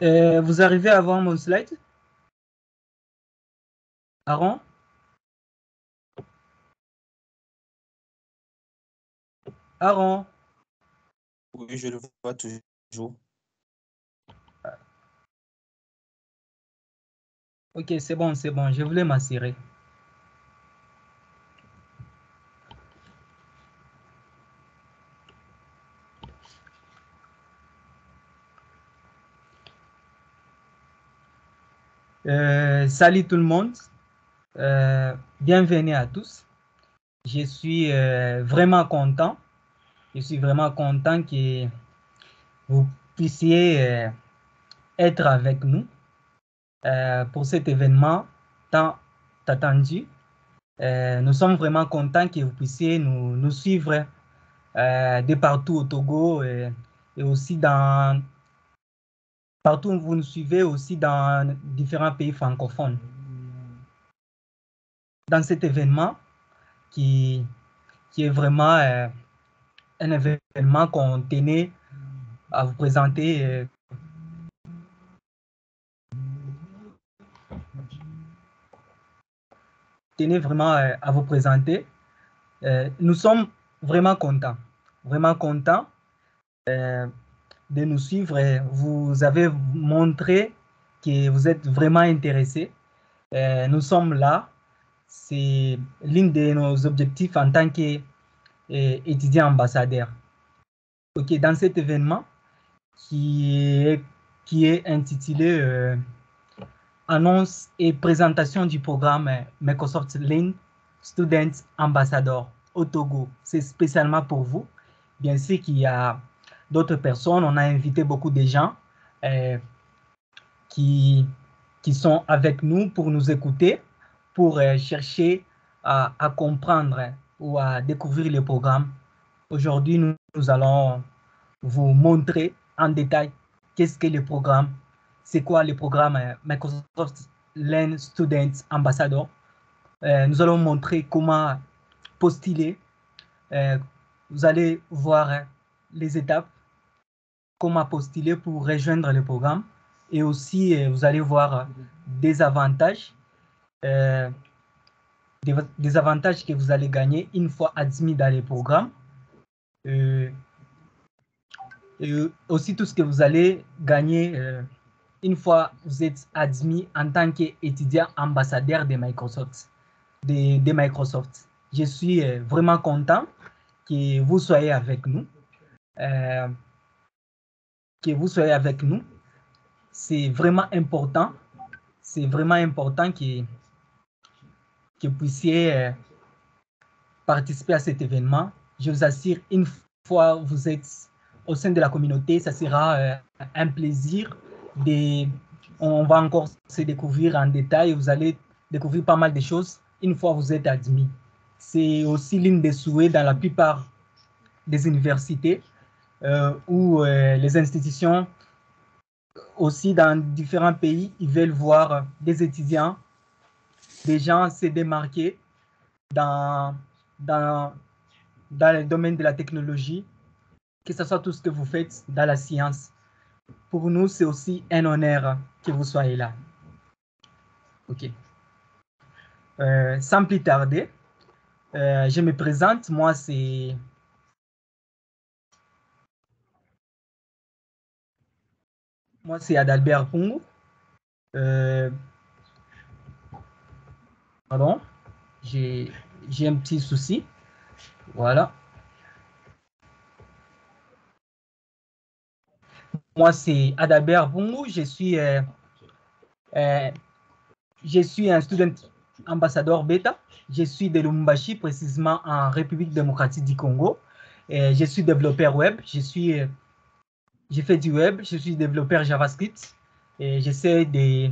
Vous arrivez à voir mon slide? Aaron? Aaron? Oui, je le vois toujours. Ok, c'est bon, je voulais m'assurer. Salut tout le monde, bienvenue à tous. Je suis vraiment content, que vous puissiez être avec nous pour cet événement tant attendu. Nous sommes vraiment contents que vous puissiez nous suivre de partout au Togo et aussi partout où vous nous suivez aussi dans différents pays francophones. Dans cet événement qui est vraiment un événement qu'on tenait à vous présenter. Tenais vraiment à vous présenter. Nous sommes vraiment contents de nous suivre. Vous avez montré que vous êtes vraiment intéressés. Nous sommes là. C'est l'un de nos objectifs en tant qu'étudiants ambassadeurs. Ok, dans cet événement qui est intitulé Annonce et présentation du programme Microsoft Learn Student Ambassador au Togo. C'est spécialement pour vous. Bien sûr qu'il y a d'autres personnes. On a invité beaucoup de gens qui sont avec nous pour nous écouter, pour chercher à comprendre ou à découvrir le programme. Aujourd'hui, nous allons vous montrer en détail qu'est-ce que le programme, c'est quoi le programme Microsoft Learn Student Ambassador. Nous allons montrer comment postuler. Vous allez voir les étapes, comment postuler pour rejoindre le programme. Et aussi, vous allez voir des avantages, des avantages que vous allez gagner une fois admis dans le programme. Et aussi tout ce que vous allez gagner une fois vous êtes admis en tant qu'étudiant ambassadeur de Microsoft. Microsoft. Je suis vraiment content que vous soyez avec nous. C'est vraiment important. C'est vraiment important que vous puissiez participer à cet événement. Je vous assure, une fois vous êtes au sein de la communauté, ça sera un plaisir. On va encore se découvrir en détail. Vous allez découvrir pas mal de choses une fois vous êtes admis. C'est aussi l'une des souhaits dans la plupart des universités ou les institutions aussi dans différents pays, ils veulent voir des étudiants, des gens se démarquer dans le domaine de la technologie, que ce soit tout ce que vous faites dans la science. Pour nous, c'est aussi un honneur que vous soyez là. OK. Sans plus tarder, je me présente. Moi, c'est Adalbert Pungu. Pardon, j'ai un petit souci. Voilà. Moi, c'est Adalbert Pungu. Je suis un student ambassadeur bêta. Je suis de Lubumbashi, précisément en République démocratique du Congo. Je suis développeur web. J'ai fait du web. Je suis développeur JavaScript. Et j'essaie de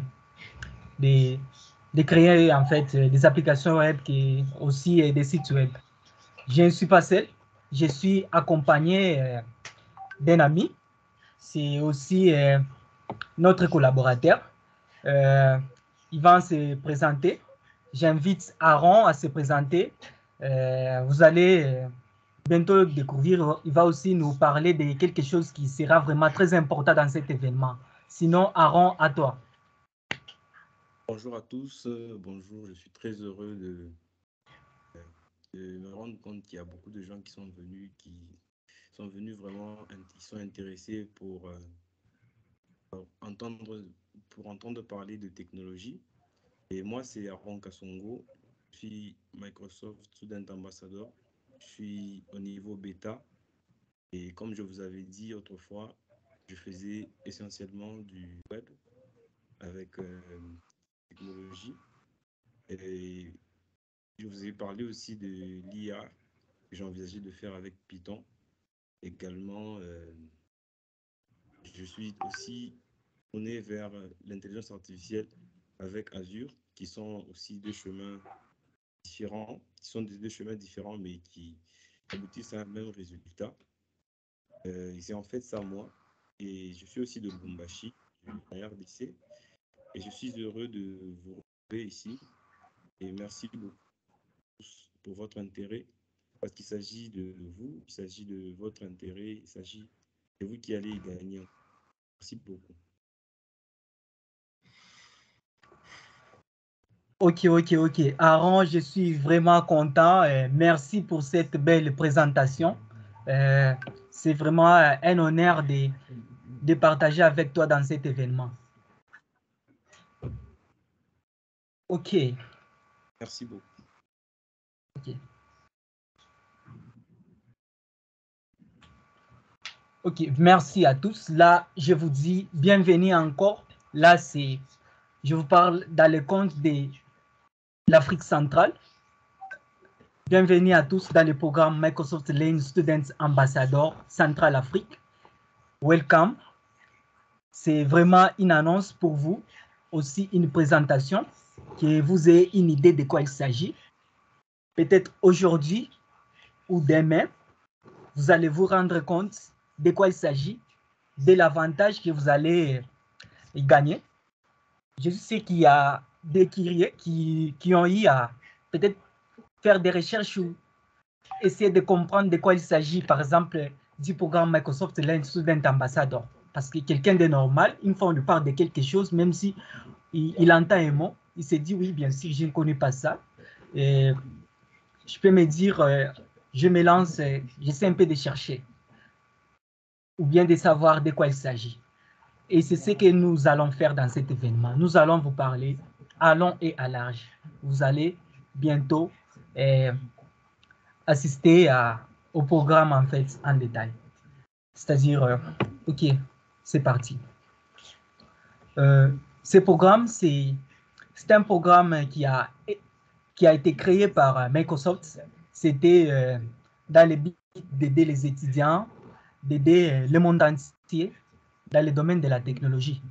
créer en fait des applications web qui aussi des sites web. Je ne suis pas seul. Je suis accompagné d'un ami. C'est aussi notre collaborateur. Il va se présenter. J'invite Aaron à se présenter. Vous allez bientôt découvrir. Il va aussi nous parler de quelque chose qui sera vraiment très important dans cet événement. Sinon, Aaron, à toi. Bonjour à tous, bonjour, je suis très heureux de me rendre compte qu'il y a beaucoup de gens qui sont venus vraiment, qui sont intéressés entendre, pour entendre parler de technologie. Et moi, c'est Aaron Kasongo, je suis Microsoft Student Ambassador, je suis au niveau bêta. Et comme je vous avais dit autrefois, je faisais essentiellement du web avec technologie. Et je vous ai parlé aussi de l'IA que j'ai envisagé de faire avec Python. Également, je suis aussi tourné vers l'intelligence artificielle avec Azure, qui sont aussi deux chemins différents, qui sont des deux chemins différents, mais qui aboutissent à un même résultat. C'est en fait ça, moi. Et je suis aussi de Lubumbashi, en RDC. Et je suis heureux de vous retrouver ici. Et merci beaucoup pour votre intérêt, parce qu'il s'agit de vous, il s'agit de votre intérêt, il s'agit de vous qui allez y gagner. Merci beaucoup. Ok. Aaron, je suis vraiment content. Merci pour cette belle présentation. C'est vraiment un honneur de partager avec toi dans cet événement. Ok. Merci beaucoup. Ok, merci à tous. Là, je vous dis bienvenue encore. Là, je vous parle dans le compte de l'Afrique centrale. Bienvenue à tous dans le programme Microsoft Learning Students Ambassador Central Afrique. Welcome. C'est vraiment une annonce pour vous, aussi une présentation, que vous ayez une idée de quoi il s'agit. Peut-être aujourd'hui ou demain, vous allez vous rendre compte de quoi il s'agit, de l'avantage que vous allez gagner. Je sais qu'il y a des curieux qui ont eu à peut-être faire des recherches ou essayer de comprendre de quoi il s'agit, par exemple, du programme Microsoft Learning Student Ambassador. Parce que quelqu'un de normal, une fois on lui parle de quelque chose, même si il entend un mot, il se dit oui, bien sûr, je ne connais pas ça. Et je peux me dire, je me lance, j'essaie un peu de chercher ou bien de savoir de quoi il s'agit. Et c'est ce que nous allons faire dans cet événement. Nous allons vous parler à long et à large. Vous allez bientôt assister au programme en fait en détail. C'est-à-dire, ok, c'est parti. Ce programme, c'est un programme qui a été créé par Microsoft. C'était dans le but d'aider les étudiants, d'aider le monde entier dans le domaine de la technologie.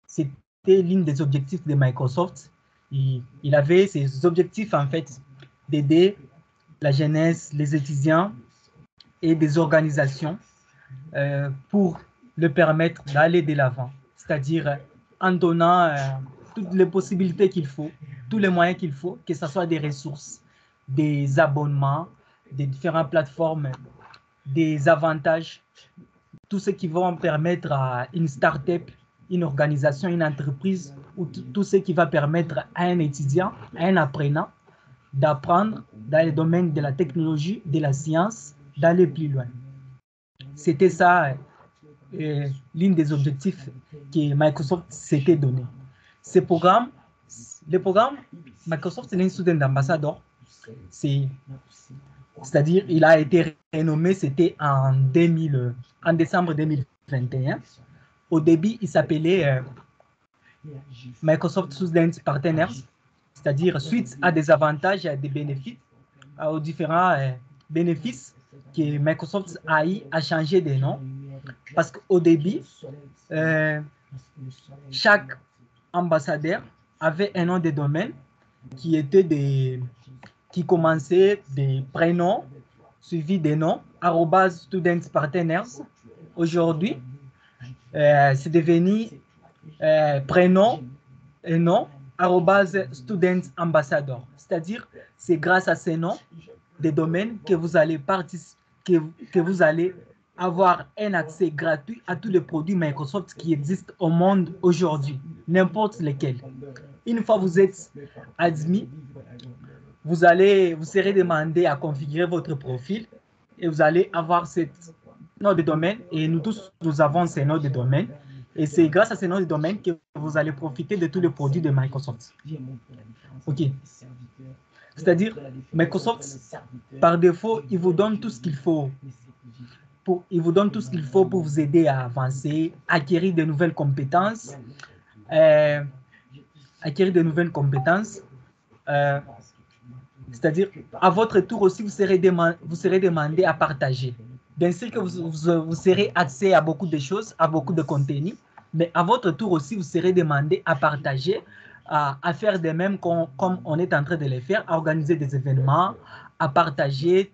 C'était l'un des objectifs de Microsoft. Il avait ces objectifs, en fait, d'aider la jeunesse, les étudiants et des organisations pour le permettre d'aller de l'avant. C'est-à-dire en donnant toutes les possibilités qu'il faut, tous les moyens qu'il faut, que ce soit des ressources, des abonnements, des différentes plateformes, des avantages, tout ce qui va permettre à une start-up, une organisation, une entreprise, ou tout ce qui va permettre à un étudiant, à un apprenant, d'apprendre dans le domaine de la technologie, de la science, d'aller plus loin. C'était ça, l'un des objectifs que Microsoft s'était donné. Le programme Microsoft Learning Student Ambassador, c'est-à-dire il a été renommé, c'était en décembre 2021. Au début, il s'appelait Microsoft Student Partners, c'est-à-dire suite à des avantages et à des bénéfices, aux différents bénéfices que Microsoft a eu à changer de nom. Parce qu'au début, chaque ambassadeur avait un nom de domaine qui commençait des prénoms suivis des noms, @studentpartners. Aujourd'hui, c'est devenu prénom et nom, @studentambassador. C'est-à-dire, c'est grâce à ces noms des domaines que vous allez avoir un accès gratuit à tous les produits Microsoft qui existent au monde aujourd'hui, n'importe lesquels. Une fois que vous êtes admis, vous serez demandé à configurer votre profil et vous allez avoir cette nom de domaine et nous tous, nous avons ces noms de domaine et c'est grâce à ces noms de domaine que vous allez profiter de tous les produits de Microsoft. OK. C'est-à-dire, Microsoft, par défaut, il vous donne tout ce qu'il faut. Il vous donne tout ce qu'il faut pour vous aider à avancer, acquérir de nouvelles compétences, c'est-à-dire, à votre tour aussi, vous serez demandé à partager. Bien sûr que vous serez accès à beaucoup de choses, à beaucoup de contenus, mais à votre tour aussi, vous serez demandé à partager, à faire de même comme on est en train de les faire, à organiser des événements, à partager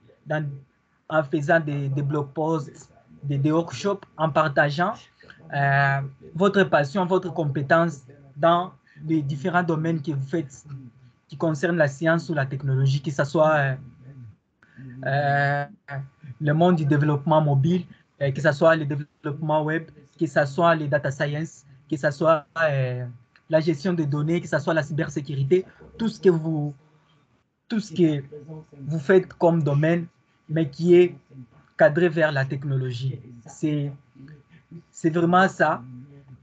en faisant des blog posts, des workshops, en partageant votre passion, votre compétence dans les différents domaines que vous faites qui concernent la science ou la technologie, que ce soit le monde du développement mobile, que ce soit le développement web, que ce soit les data science, que ce soit la gestion des données, que ce soit la cybersécurité, tout ce que vous faites comme domaine, mais qui est cadré vers la technologie. C'est vraiment ça.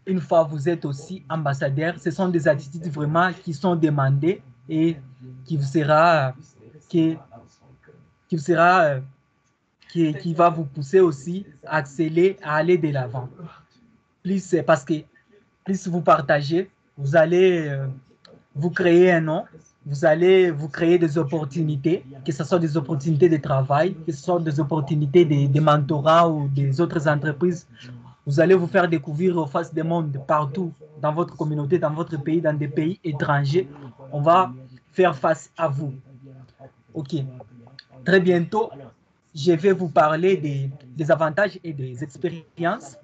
Une fois que vous êtes aussi ambassadeur, ce sont des attitudes vraiment qui sont demandées et qui va vous pousser aussi à accélérer, à aller de l'avant. Plus parce que plus vous partagez, vous allez vous créer un nom, vous allez vous créer des opportunités, que ce soit des opportunités de travail, que ce soit des opportunités de mentorat ou des autres entreprises. Vous allez vous faire découvrir aux faces du monde partout, dans votre communauté, dans votre pays, dans des pays étrangers. On va faire face à vous. OK. Très bientôt, je vais vous parler des avantages et des expériences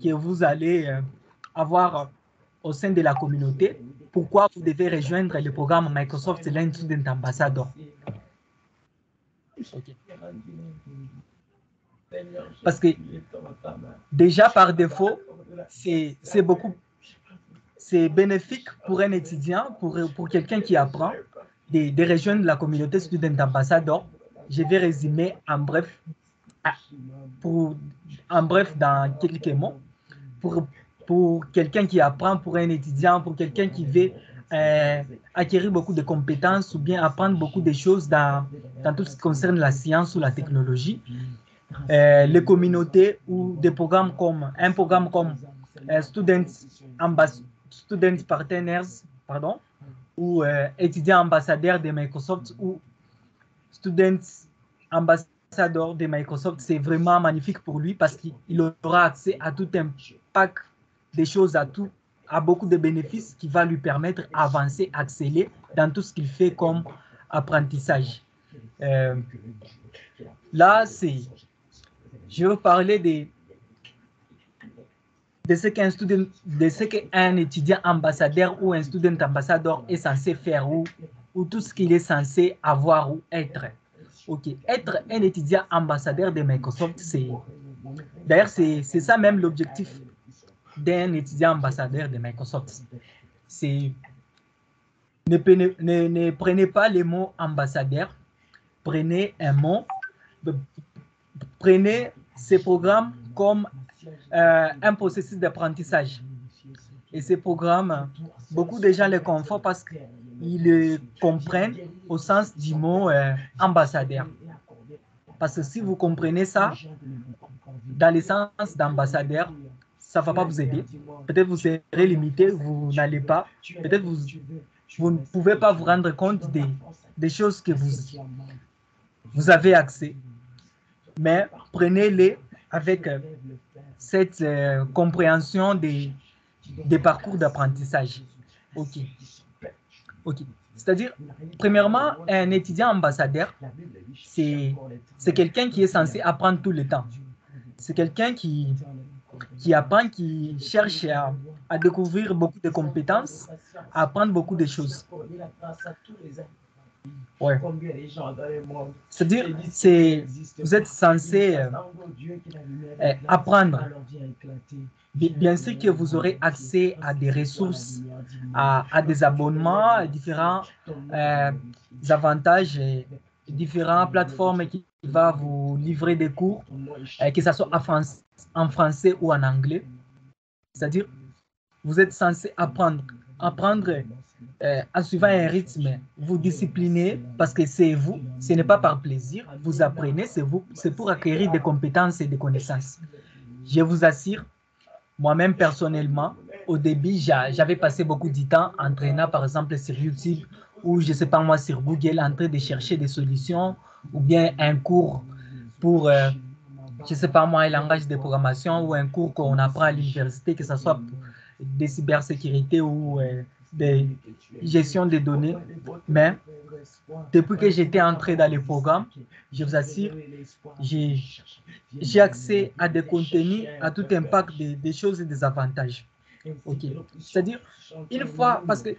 que vous allez avoir au sein de la communauté. Pourquoi vous devez rejoindre le programme Microsoft Learn Student Ambassador. Okay. Parce que déjà par défaut, c'est bénéfique pour un étudiant, pour quelqu'un qui apprend, de rejoindre la communauté Student Ambassador. Je vais résumer en bref dans quelques mots. Pour quelqu'un qui apprend, pour un étudiant, pour quelqu'un qui veut acquérir beaucoup de compétences ou bien apprendre beaucoup de choses dans tout ce qui concerne la science ou la technologie. Les communautés ou des programmes comme un programme comme Student Partners, ou étudiants ambassadeurs de Microsoft ou Students Ambassador de Microsoft, c'est vraiment magnifique pour lui parce qu'il aura accès à tout un pack de choses, à beaucoup de bénéfices qui va lui permettre d'avancer, accélérer dans tout ce qu'il fait comme apprentissage. Là, je vais parler de ce qu'un étudiant ambassadeur ou un student ambassadeur est censé faire ou tout ce qu'il est censé avoir ou être. OK. Être un étudiant ambassadeur de Microsoft, d'ailleurs, c'est ça même l'objectif d'un étudiant ambassadeur de Microsoft. Ne prenez pas le mot ambassadeur, prenez un mot, prenez ces programmes comme un processus d'apprentissage. Et ces programmes, beaucoup de gens les confondent parce qu'ils le comprennent au sens du mot ambassadeur. Parce que si vous comprenez ça, dans le sens d'ambassadeur, ça ne va pas vous aider. Peut-être vous serez limité, vous n'allez pas. Peut-être vous ne pouvez pas vous rendre compte des choses que vous avez accès. Mais prenez-les avec cette compréhension des parcours d'apprentissage. OK. C'est-à-dire, premièrement, un étudiant ambassadeur, c'est quelqu'un qui est censé apprendre tout le temps. C'est quelqu'un qui apprend, qui cherche à découvrir beaucoup de compétences, à apprendre beaucoup de choses. Ouais. Combien les gens dans le monde. C'est-à-dire, vous êtes censé apprendre. Bien sûr que vous aurez accès à des ressources, à des abonnements, à différents avantages, et différentes plateformes qui vont vous livrer des cours, que ce soit en français ou en anglais. C'est-à-dire, vous êtes censé apprendre en suivant un rythme, vous disciplinez parce que c'est vous, ce n'est pas par plaisir, vous apprenez, c'est vous, c'est pour acquérir des compétences et des connaissances. Je vous assure, moi-même personnellement, au début, j'avais passé beaucoup de temps en entraînant par exemple sur YouTube ou je ne sais pas moi sur Google en train de chercher des solutions ou bien un cours pour, je ne sais pas moi, un langage de programmation ou un cours qu'on apprend à l'université, que ce soit des cybersécurité ou de gestion des données. Mais depuis que j'étais entré dans le programme, je vous assure, j'ai accès à des contenus, à tout impact des choses et des avantages. Ok. C'est-à-dire, une fois, parce que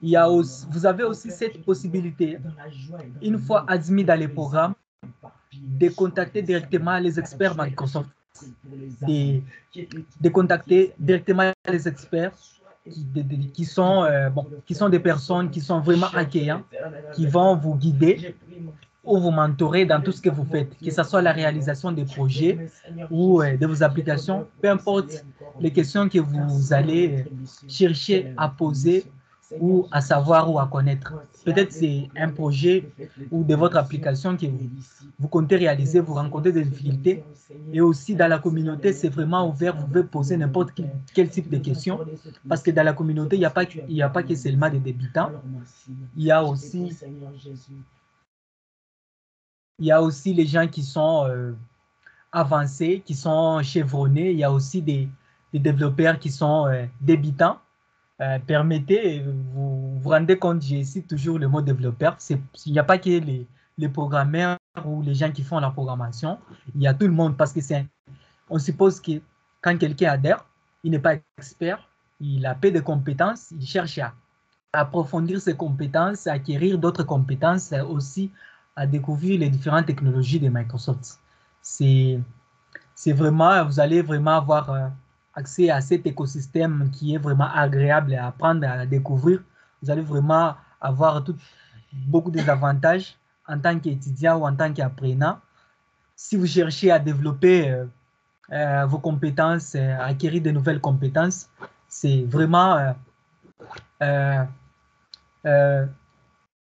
vous avez aussi cette possibilité, une fois admis dans les programmes, de contacter directement les experts Microsoft, de contacter directement les experts qui sont des personnes qui sont vraiment accueillantes, qui vont vous guider ou vous mentorer dans tout ce que vous faites, que ce soit la réalisation des projets ou de vos applications, peu importe les questions que vous allez chercher à poser ou à savoir ou à connaître. Peut-être c'est un projet ou de votre application que vous comptez réaliser, vous rencontrez des difficultés. Et aussi dans la communauté, c'est vraiment ouvert, vous pouvez poser n'importe quel type de questions. Parce que dans la communauté, il n'y a pas que seulement des débutants. Il y a aussi les gens qui sont avancés, qui sont chevronnés. Il y a aussi des développeurs qui sont débutants. Permettez, vous vous rendez compte, j'ai cite toujours le mot développeur. Il n'y a pas que les programmeurs ou les gens qui font la programmation. Il y a tout le monde parce que on suppose que quand quelqu'un adhère, il n'est pas expert, il a peu de compétences, il cherche à approfondir ses compétences, à acquérir d'autres compétences, aussi à découvrir les différentes technologies de Microsoft. C'est vraiment, vous allez vraiment avoir accès à cet écosystème qui est vraiment agréable à apprendre, à découvrir. Vous allez vraiment avoir beaucoup d'avantages en tant qu'étudiant ou en tant qu'apprenant. Si vous cherchez à développer vos compétences, à acquérir de nouvelles compétences, c'est vraiment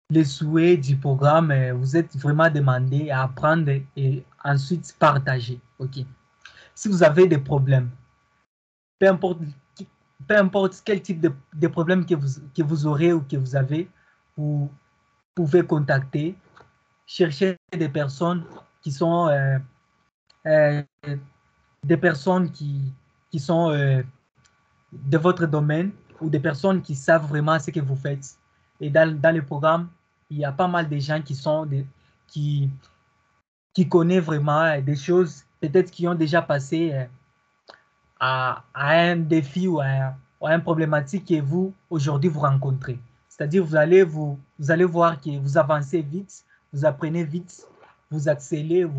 les souhaits du programme. Vous êtes vraiment demandé à apprendre et ensuite partager. OK. Si vous avez des problèmes, peu importe quel type de problème que vous aurez ou que vous avez, vous pouvez contacter, chercher des personnes qui sont des personnes qui sont de votre domaine ou des personnes qui savent vraiment ce que vous faites. Et dans le programme, il y a pas mal de gens qui connaissent vraiment des choses, peut-être qui ont déjà passé à un défi ou à une problématique que vous, aujourd'hui, vous rencontrez. C'est-à-dire, vous allez voir que vous avancez vite, vous apprenez vite, vous accélérez,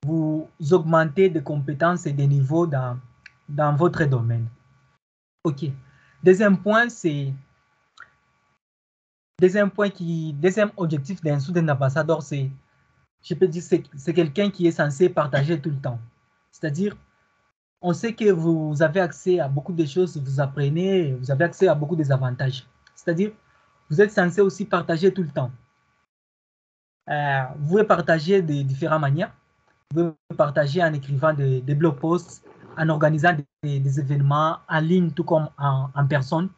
vous augmentez de compétences et de niveaux dans votre domaine. OK. Deuxième objectif d'un student ambassador, je peux dire, c'est quelqu'un qui est censé partager tout le temps. C'est-à-dire, on sait que vous avez accès à beaucoup de choses, vous apprenez, vous avez accès à beaucoup d'avantages. C'est-à-dire, vous êtes censé aussi partager tout le temps. Vous pouvez partager de différentes manières. Vous pouvez partager en écrivant des blog posts, en organisant des événements en ligne, tout comme en personne.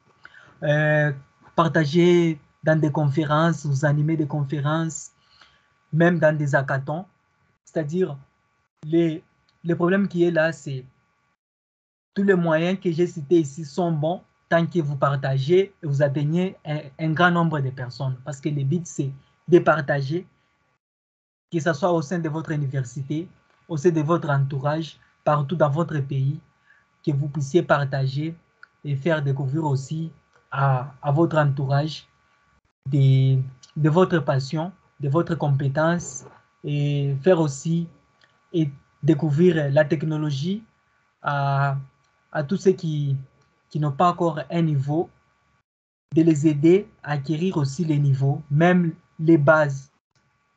Partager dans des conférences, vous animez des conférences, même dans des hackathons. C'est-à-dire, le problème qui est là, c'est tous les moyens que j'ai cités ici sont bons tant que vous partagez et vous atteignez un grand nombre de personnes. Parce que le but, c'est de partager, que ce soit au sein de votre université, au sein de votre entourage, partout dans votre pays, que vous puissiez partager et faire découvrir aussi à votre entourage de votre passion, de votre compétence et faire aussi et découvrir la technologie à tous ceux qui n'ont pas encore un niveau, de les aider à acquérir aussi les niveaux, même les bases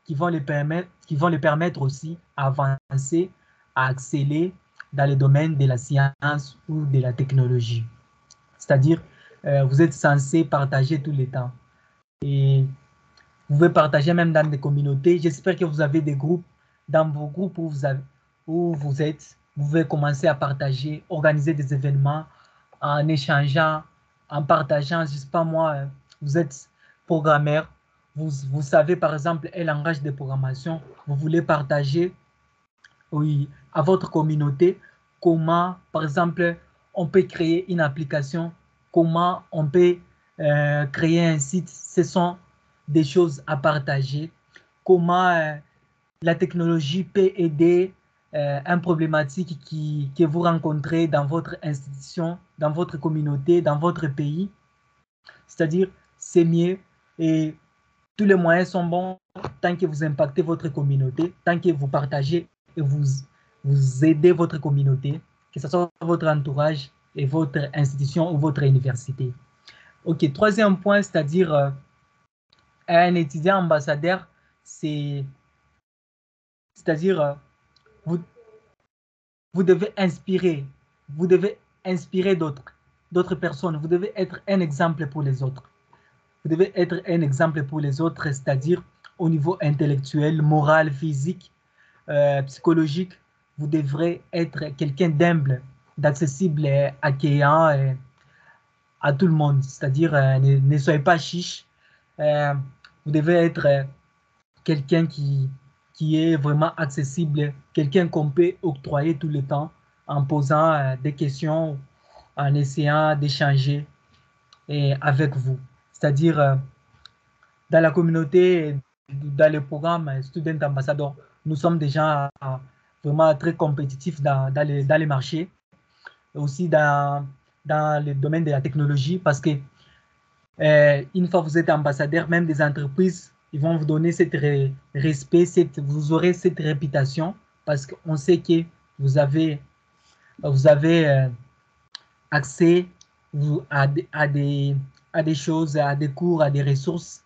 qui vont les permettre aussi à avancer, à exceller dans le domaine de la science ou de la technologie. C'est-à-dire, vous êtes censé partager tout le temps. Et vous pouvez partager même dans des communautés. J'espère que vous avez des groupes, dans vos groupes où vous êtes. Vous pouvez commencer à partager, organiser des événements en échangeant, en partageant, je ne sais pas moi, vous êtes programmeur, vous savez par exemple un langage de programmation, vous voulez partager, oui, à votre communauté comment, par exemple, on peut créer une application, comment on peut créer un site. Ce sont des choses à partager. Comment la technologie peut aider une problématique que vous rencontrez dans votre institution, dans votre communauté, dans votre pays. C'est-à-dire, c'est mieux et tous les moyens sont bons tant que vous impactez votre communauté, tant que vous partagez et vous aidez votre communauté, que ce soit votre entourage et votre institution ou votre université. OK, troisième point, c'est-à-dire un étudiant ambassadeur, c'est-à-dire vous devez inspirer d'autres personnes, vous devez être un exemple pour les autres. Vous devez être un exemple pour les autres, c'est-à-dire au niveau intellectuel, moral, physique, psychologique. Vous devrez être quelqu'un d'humble, d'accessible, accueillant à tout le monde. C'est-à-dire, ne soyez pas chiche. Vous devez être quelqu'un qui est vraiment accessible, quelqu'un qu'on peut octroyer tout le temps en posant des questions, en essayant d'échanger avec vous. C'est-à-dire, dans la communauté, dans le programme Student Ambassador, nous sommes déjà vraiment très compétitifs dans les marchés, aussi dans le domaine de la technologie, parce que une fois que vous êtes ambassadeur, même des entreprises, ils vont vous donner cet respect, vous aurez cette réputation, parce qu'on sait que vous avez accès à des choses, à des cours, à des ressources.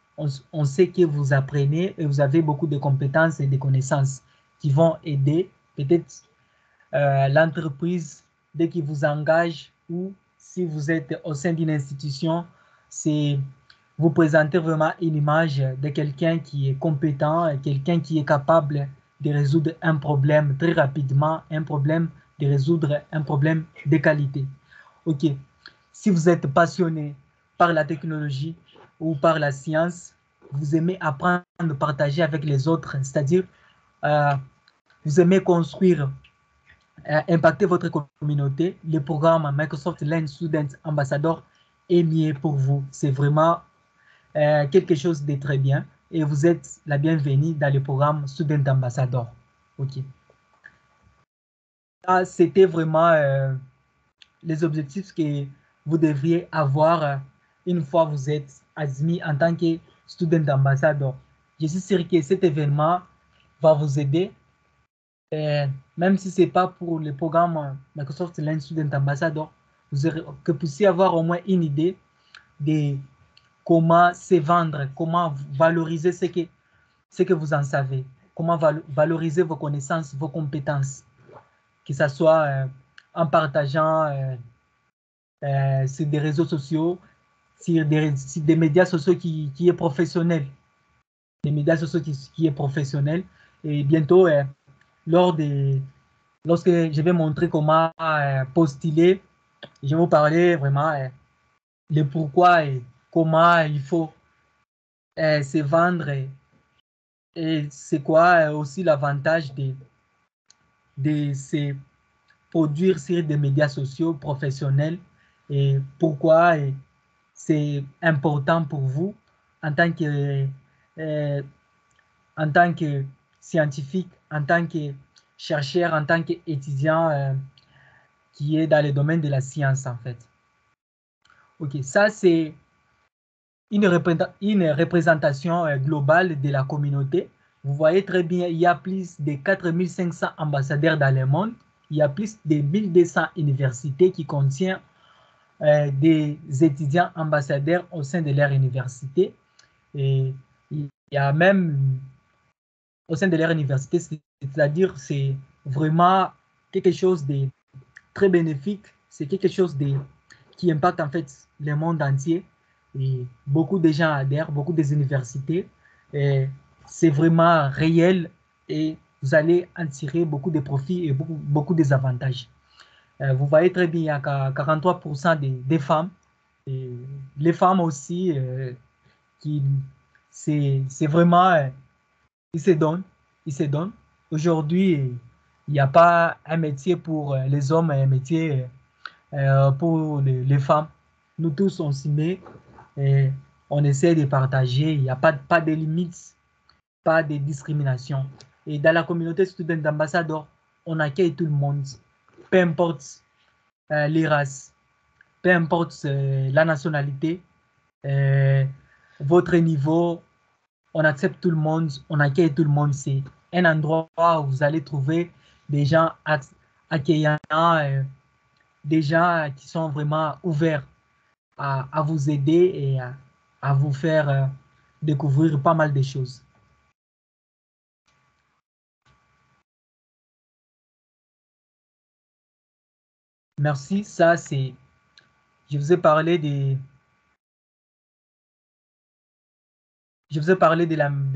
On sait que vous apprenez et vous avez beaucoup de compétences et de connaissances qui vont aider peut-être l'entreprise dès qu'il vous engage ou si vous êtes au sein d'une institution, c'est vous présenter vraiment une image de quelqu'un qui est compétent, quelqu'un qui est capable de résoudre un problème très rapidement, de résoudre un problème de qualité. OK. Si vous êtes passionné par la technologie ou par la science, vous aimez apprendre, partager avec les autres, c'est-à-dire vous aimez construire, impacter votre communauté, le programme Microsoft Learn Student Ambassador est mieux pour vous. C'est vraiment quelque chose de très bien et vous êtes la bienvenue dans le programme Student Ambassador. OK. Ça, c'était vraiment les objectifs que vous devriez avoir une fois vous êtes admis en tant que student ambassador. Je suis sûr que cet événement va vous aider, même si ce n'est pas pour le programme Microsoft Learn Student Ambassador, que vous puissiez avoir au moins une idée de comment se vendre, comment valoriser ce que vous en savez, comment valoriser vos connaissances, vos compétences, que ce soit en partageant sur des réseaux sociaux, sur des médias sociaux qui est professionnel. Des médias sociaux qui est professionnel. Et bientôt, lorsque je vais montrer comment postuler, je vais vous parler vraiment le pourquoi et comment il faut se vendre et c'est quoi aussi l'avantage de se produire sur des médias sociaux professionnels et pourquoi c'est important pour vous en tant que scientifique, en tant que chercheur, en tant qu'étudiant qui est dans le domaine de la science en fait. Ok, ça c'est une représentation globale de la communauté. Vous voyez très bien, il y a plus de 4500 ambassadeurs dans le monde. Il y a plus de 1200 universités qui contiennent des étudiants ambassadeurs au sein de leur université. Et il y a même au sein de leur université, c'est-à-dire c'est vraiment quelque chose de très bénéfique, c'est quelque chose qui impacte en fait le monde entier. Et beaucoup de gens adhèrent, beaucoup des universités. C'est vraiment réel et vous allez en tirer beaucoup de profits et beaucoup des avantages. Vous voyez très bien, il y a 43% des femmes. Et les femmes aussi, c'est vraiment, ils se donnent, ils se donnent. Aujourd'hui, il n'y a pas un métier pour les hommes et un métier pour les femmes. Nous tous, on s'y met et on essaie de partager. Il n'y a pas de limites, pas de discrimination. Et dans la communauté student d'ambassadeur, on accueille tout le monde, peu importe les races, peu importe la nationalité, votre niveau, on accepte tout le monde, on accueille tout le monde. C'est un endroit où vous allez trouver des gens accueillants, des gens qui sont vraiment ouverts à vous aider et à vous faire découvrir pas mal de choses. Merci, ça c'est, je vous ai parlé de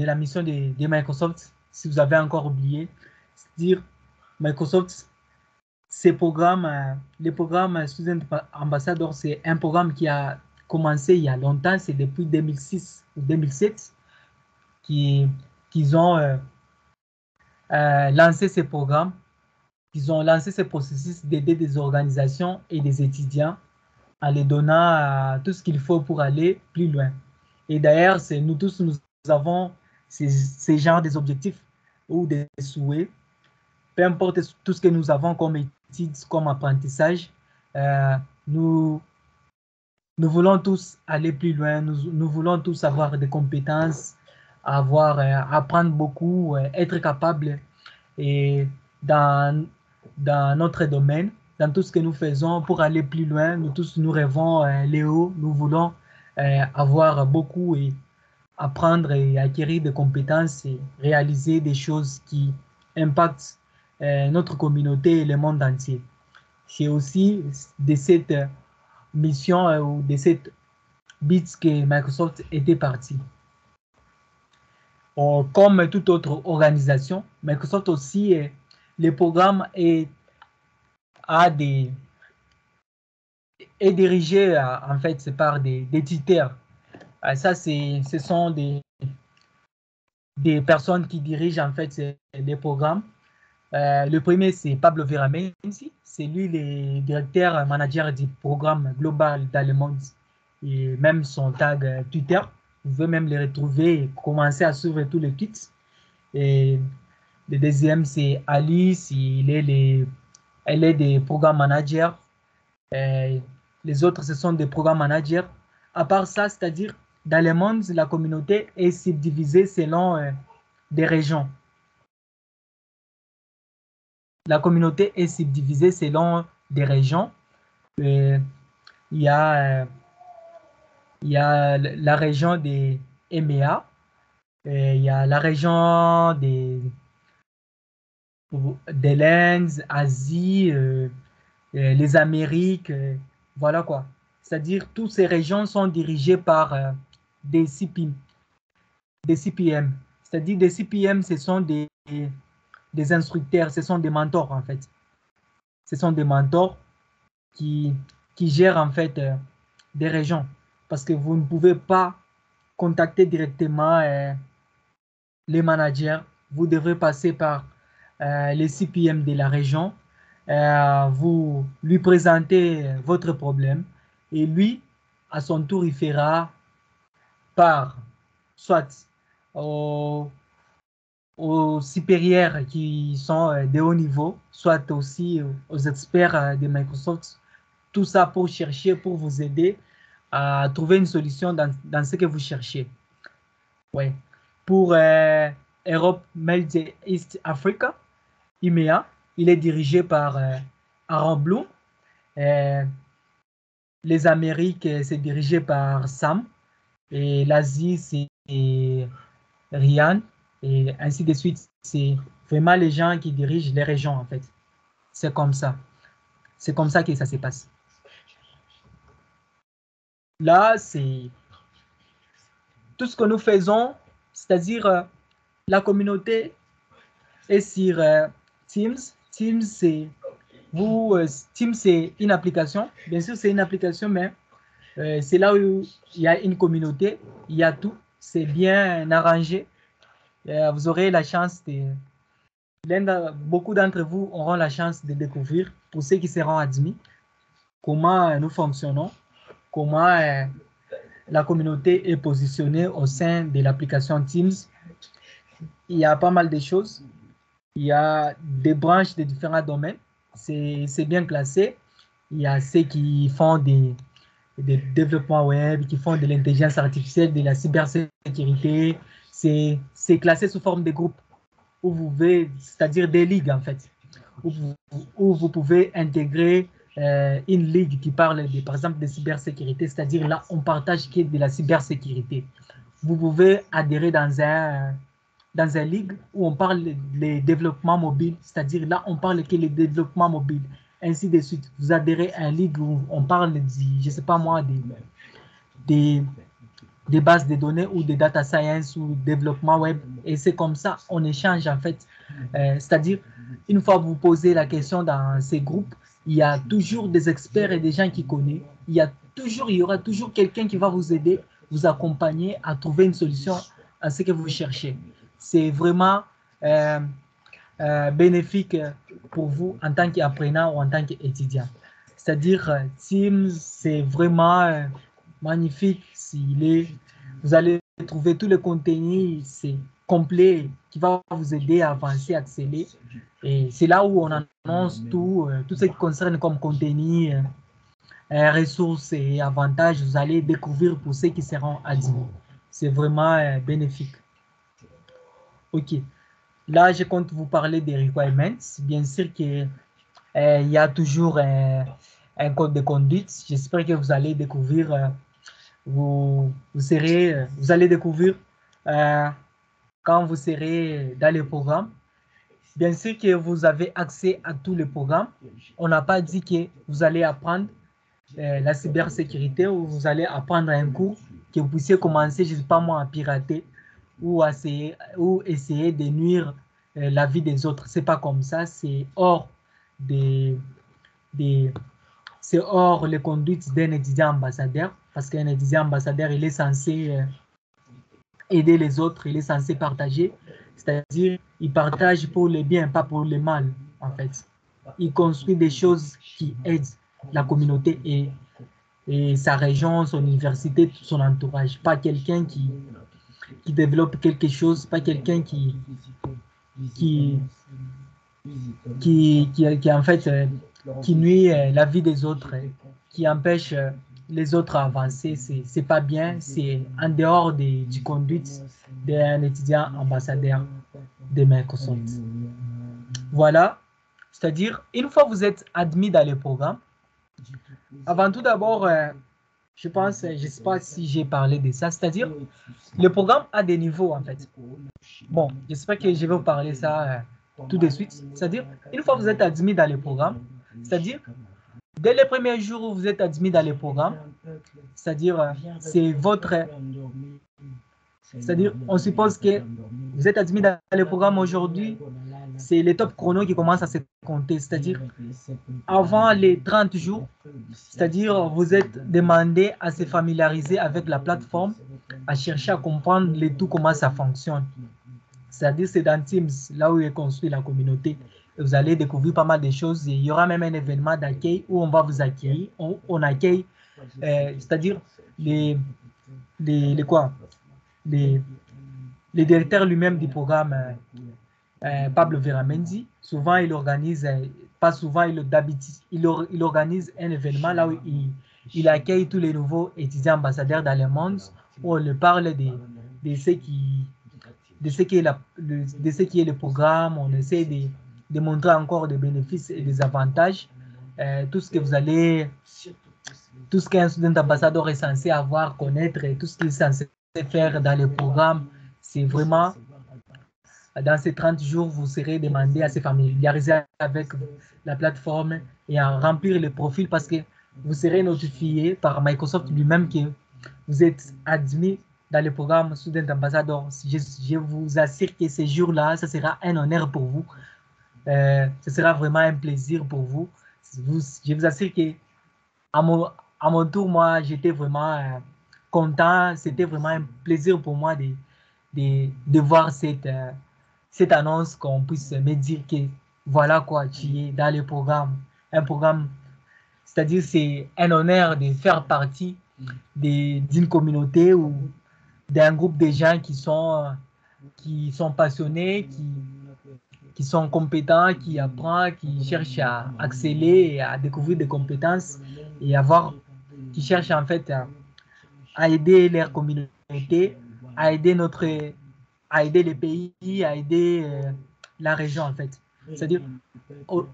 la mission de Microsoft, si vous avez encore oublié. C'est-à-dire, Microsoft, ces programmes, les programmes Student Ambassador, c'est un programme qui a commencé il y a longtemps, c'est depuis 2006 ou 2007 qu'ils ont lancé ces programmes, qu'ils ont lancé ce processus d'aider des organisations et des étudiants en les donnant tout ce qu'il faut pour aller plus loin. Et d'ailleurs, nous tous, nous avons ces genres des objectifs ou des souhaits. Peu importe tout ce que nous avons comme études, comme apprentissage, nous voulons tous aller plus loin, nous voulons tous avoir des compétences, apprendre beaucoup, être capable et dans notre domaine, dans tout ce que nous faisons pour aller plus loin. Nous tous, nous rêvons Léo, nous voulons avoir beaucoup et apprendre et acquérir des compétences et réaliser des choses qui impactent notre communauté et le monde entier. C'est aussi de cette mission ou de cette bit que Microsoft était parti. Comme toute autre organisation, Microsoft aussi, le programme est dirigé en fait par des tuteurs. Ça, ce sont des personnes qui dirigent en fait les programmes. Le premier, c'est Pablo Veramenzi. C'est lui le directeur manager du programme global dans le monde et même son tag Twitter. Vous pouvez même les retrouver et commencer à suivre tous les tweets. Et le deuxième, c'est Alice. Elle est des programmes managers. Les autres, ce sont des programmes managers. À part ça, c'est-à-dire, dans le monde, la communauté est subdivisée selon des régions. La communauté est subdivisée selon des régions. Il y a la région des EMEA, il y a la région de l'Inde, Asie, les Amériques, voilà quoi. C'est-à-dire toutes ces régions sont dirigées par des CPM. C'est-à-dire des CPM, ce sont des instructeurs, ce sont des mentors en fait. Ce sont des mentors qui gèrent en fait des régions. Parce que vous ne pouvez pas contacter directement les managers. Vous devrez passer par les CPM de la région. Vous lui présentez votre problème et lui, à son tour, il fera part soit aux supérieurs qui sont de haut niveau, soit aussi aux experts de Microsoft. Tout ça pour chercher, pour vous aider à trouver une solution dans ce que vous cherchez. Ouais. Pour Europe, Middle et East Africa, IMEA, il est dirigé par Aaron Bloom. Les Amériques, c'est dirigé par Sam. Et l'Asie, c'est Ryan. Et ainsi de suite. C'est vraiment les gens qui dirigent les régions, en fait. C'est comme ça. C'est comme ça que ça se passe. Là, c'est tout ce que nous faisons, c'est-à-dire la communauté est sur Teams. Teams, c'est Teams, c'est une application. Bien sûr, c'est une application, mais c'est là où il y a une communauté, il y a tout. C'est bien arrangé. Vous aurez la chance de... Beaucoup d'entre vous auront la chance de découvrir, pour ceux qui seront admis, comment nous fonctionnons, comment la communauté est positionnée au sein de l'application Teams. Il y a pas mal de choses. Il y a des branches de différents domaines. C'est bien classé. Il y a ceux qui font des développements web, qui font de l'intelligence artificielle, de la cybersécurité. C'est classé sous forme de groupes où vous pouvez, c'est-à-dire des ligues en fait, où vous pouvez intégrer une ligue qui parle par exemple de cybersécurité, c'est-à-dire là on partage qui est de la cybersécurité. Vous pouvez adhérer dans un ligue où on parle des développements mobiles, c'est-à-dire là on parle que les développements mobiles, ainsi de suite. Vous adhérez à une ligue où on parle je ne sais pas moi, des bases de données ou des data science ou développement web. Et c'est comme ça, on échange en fait. C'est-à-dire, une fois que vous posez la question dans ces groupes, il y a toujours des experts et des gens qui connaissent. Il y aura toujours quelqu'un qui va vous aider, vous accompagner à trouver une solution à ce que vous cherchez. C'est vraiment bénéfique pour vous en tant qu'apprenant ou en tant qu'étudiant. C'est-à-dire, Teams, c'est vraiment magnifique. Vous allez trouver tout le contenu, c'est complet, qui va vous aider à avancer, à accélérer. Et c'est là où on annonce tout ce qui concerne comme contenu, ressources et avantages. Vous allez découvrir pour ceux qui seront admis. C'est vraiment bénéfique. OK. Là, je compte vous parler des requirements. Bien sûr qu'il y a toujours un code de conduite. J'espère que vous allez découvrir, vous allez découvrir quand vous serez dans le programme. Bien sûr que vous avez accès à tous les programmes. On n'a pas dit que vous allez apprendre la cybersécurité ou vous allez apprendre un cours que vous puissiez commencer, je ne sais pas moi, à pirater ou essayer de nuire la vie des autres. Ce n'est pas comme ça, c'est hors c'est hors les conduites d'un étudiant ambassadeur, parce qu'un étudiant ambassadeur, il est censé aider les autres, il est censé partager, c'est-à-dire il partage pour le bien, pas pour le mal, en fait. Il construit des choses qui aident la communauté et sa région, son université, son entourage. Pas quelqu'un qui développe quelque chose, pas quelqu'un qui en fait qui nuit la vie des autres, qui empêche les autres à avancer. C'est pas bien, c'est en dehors du conduite d'un étudiant ambassadeur de Microsoft. Voilà, c'est-à-dire, une fois que vous êtes admis dans le programme, avant tout d'abord, je pense, je ne sais pas si j'ai parlé de ça, c'est-à-dire, le programme a des niveaux en fait. Bon, j'espère que je vais vous parler ça tout de suite. C'est-à-dire, une fois que vous êtes admis dans le programme, c'est-à-dire, dès les premiers jours où vous êtes admis dans le programme, c'est-à-dire, c'est votre... C'est-à-dire, on suppose que vous êtes admis dans le programme aujourd'hui, c'est les top chrono qui commencent à se compter. C'est-à-dire, avant les 30 jours, c'est-à-dire, vous êtes demandé à se familiariser avec la plateforme, à chercher à comprendre le tout, comment ça fonctionne. C'est-à-dire, c'est dans Teams, là où est construit la communauté. Et vous allez découvrir pas mal de choses. Et il y aura même un événement d'accueil où on va vous accueillir. On accueille, c'est-à-dire les directeur lui-même du programme, Pablo Veramendi. Souvent, il organise, pas souvent, il organise un événement là où il accueille tous les nouveaux étudiants ambassadeurs dans le monde, où on leur parle de ce qui est le programme, on essaie de montrer encore des bénéfices et des avantages. Tout ce que vous allez, tout ce qu'un student ambassadeur est censé avoir, connaître, et tout ce qu'il est censé faire dans le programme, c'est vraiment, dans ces 30 jours, vous serez demandé à se familiariser avec la plateforme et à remplir le profil parce que vous serez notifié par Microsoft lui-même que vous êtes admis dans le programme Student Ambassador. Je vous assure que ce jour-là, ce sera un honneur pour vous. Ce sera vraiment un plaisir pour vous. Je vous assure que à mon tour, moi, j'étais vraiment content. C'était vraiment un plaisir pour moi de voir cette annonce, qu'on puisse me dire que voilà quoi, tu es dans le programme. Un programme, c'est-à-dire c'est un honneur de faire partie d'une communauté ou d'un groupe de gens qui sont passionnés, qui sont compétents, qui apprennent, qui cherchent à exceller et à découvrir des compétences et qui cherchent en fait à aider leur communauté, à aider les pays, à aider la région en fait. C'est-à-dire,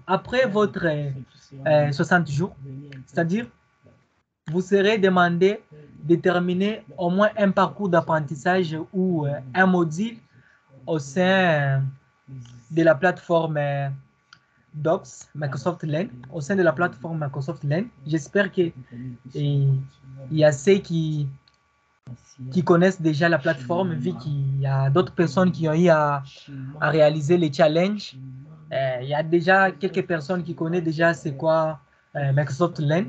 après votre 60 jours, c'est-à-dire, vous serez demandé de terminer au moins un parcours d'apprentissage ou un module au sein de la plateforme Docs, Microsoft Learn, au sein de la plateforme Microsoft Learn. J'espère qu'il y a ceux qui connaissent déjà la plateforme, vu qu'il y a d'autres personnes qui ont eu à réaliser les challenges. Il y a déjà quelques personnes qui connaissent déjà c'est quoi Microsoft Learn.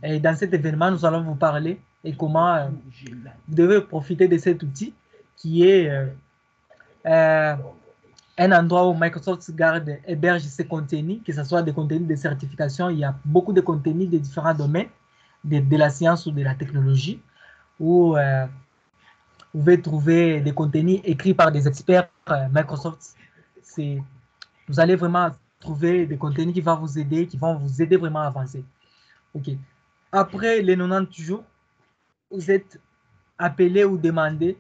Et dans cet événement, nous allons vous parler et comment vous devez profiter de cet outil qui est un endroit où Microsoft garde, héberge ses contenus, que ce soit des contenus de certification. Il y a beaucoup de contenus de différents domaines de la science ou de la technologie, où vous pouvez trouver des contenus écrits par des experts Microsoft. Vous allez vraiment trouver des contenus qui vont vous aider vraiment à avancer. OK. Après les 90 jours, vous êtes appelé ou demandé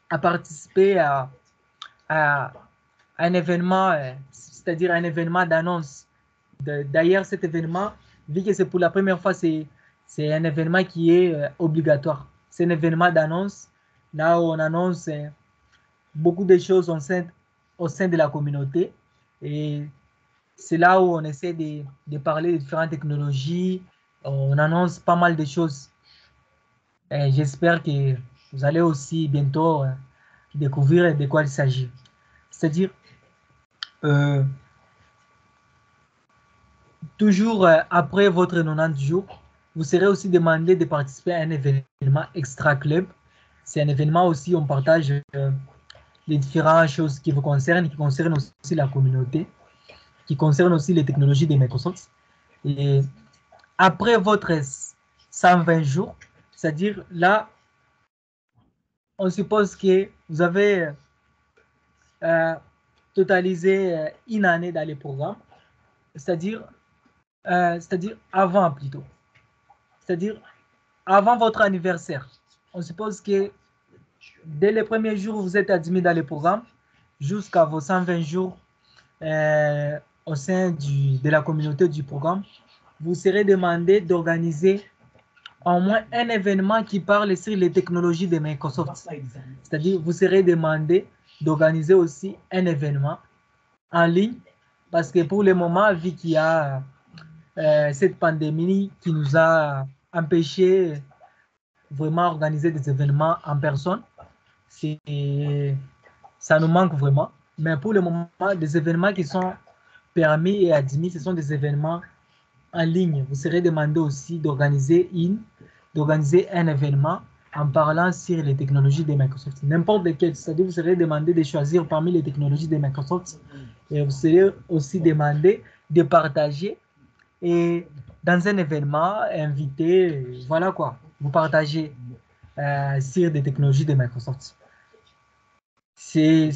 à participer à un événement, c'est-à-dire un événement d'annonce. D'ailleurs, cet événement, vu que c'est pour la première fois, c'est un événement qui est obligatoire. C'est un événement d'annonce, là où on annonce beaucoup de choses au sein de la communauté. Et c'est là où on essaie de parler de différentes technologies. On annonce pas mal de choses. J'espère que vous allez aussi bientôt découvrir de quoi il s'agit. C'est-à-dire, toujours après votre 90 jours, vous serez aussi demandé de participer à un événement extra club. C'est un événement aussi où on partage les différentes choses qui vous concernent, qui concernent aussi la communauté, qui concernent aussi les technologies de Microsoft. Et après votre 120 jours, c'est-à-dire là, on suppose que vous avez totalisé une année dans les programmes, c'est-à-dire avant plutôt. C'est-à-dire avant votre anniversaire. On suppose que dès les premiers jours, vous êtes admis dans les programmes jusqu'à vos 120 jours au sein de la communauté du programme. Vous serez demandé d'organiser au moins un événement qui parle sur les technologies de Microsoft. C'est-à-dire, vous serez demandé d'organiser aussi un événement en ligne parce que pour le moment, vu qu'il y a cette pandémie qui nous a empêché vraiment organiser des événements en personne, ça nous manque vraiment. Mais pour le moment, des événements qui sont permis et admis, ce sont des événements en ligne. Vous serez demandé aussi d'organiser un événement en parlant sur les technologies de Microsoft. N'importe lesquelles. C'est-à-dire vous serez demandé de choisir parmi les technologies de Microsoft et vous serez aussi demandé de partager et dans un événement, invité, voilà quoi, vous partagez sur des technologies de Microsoft. C'est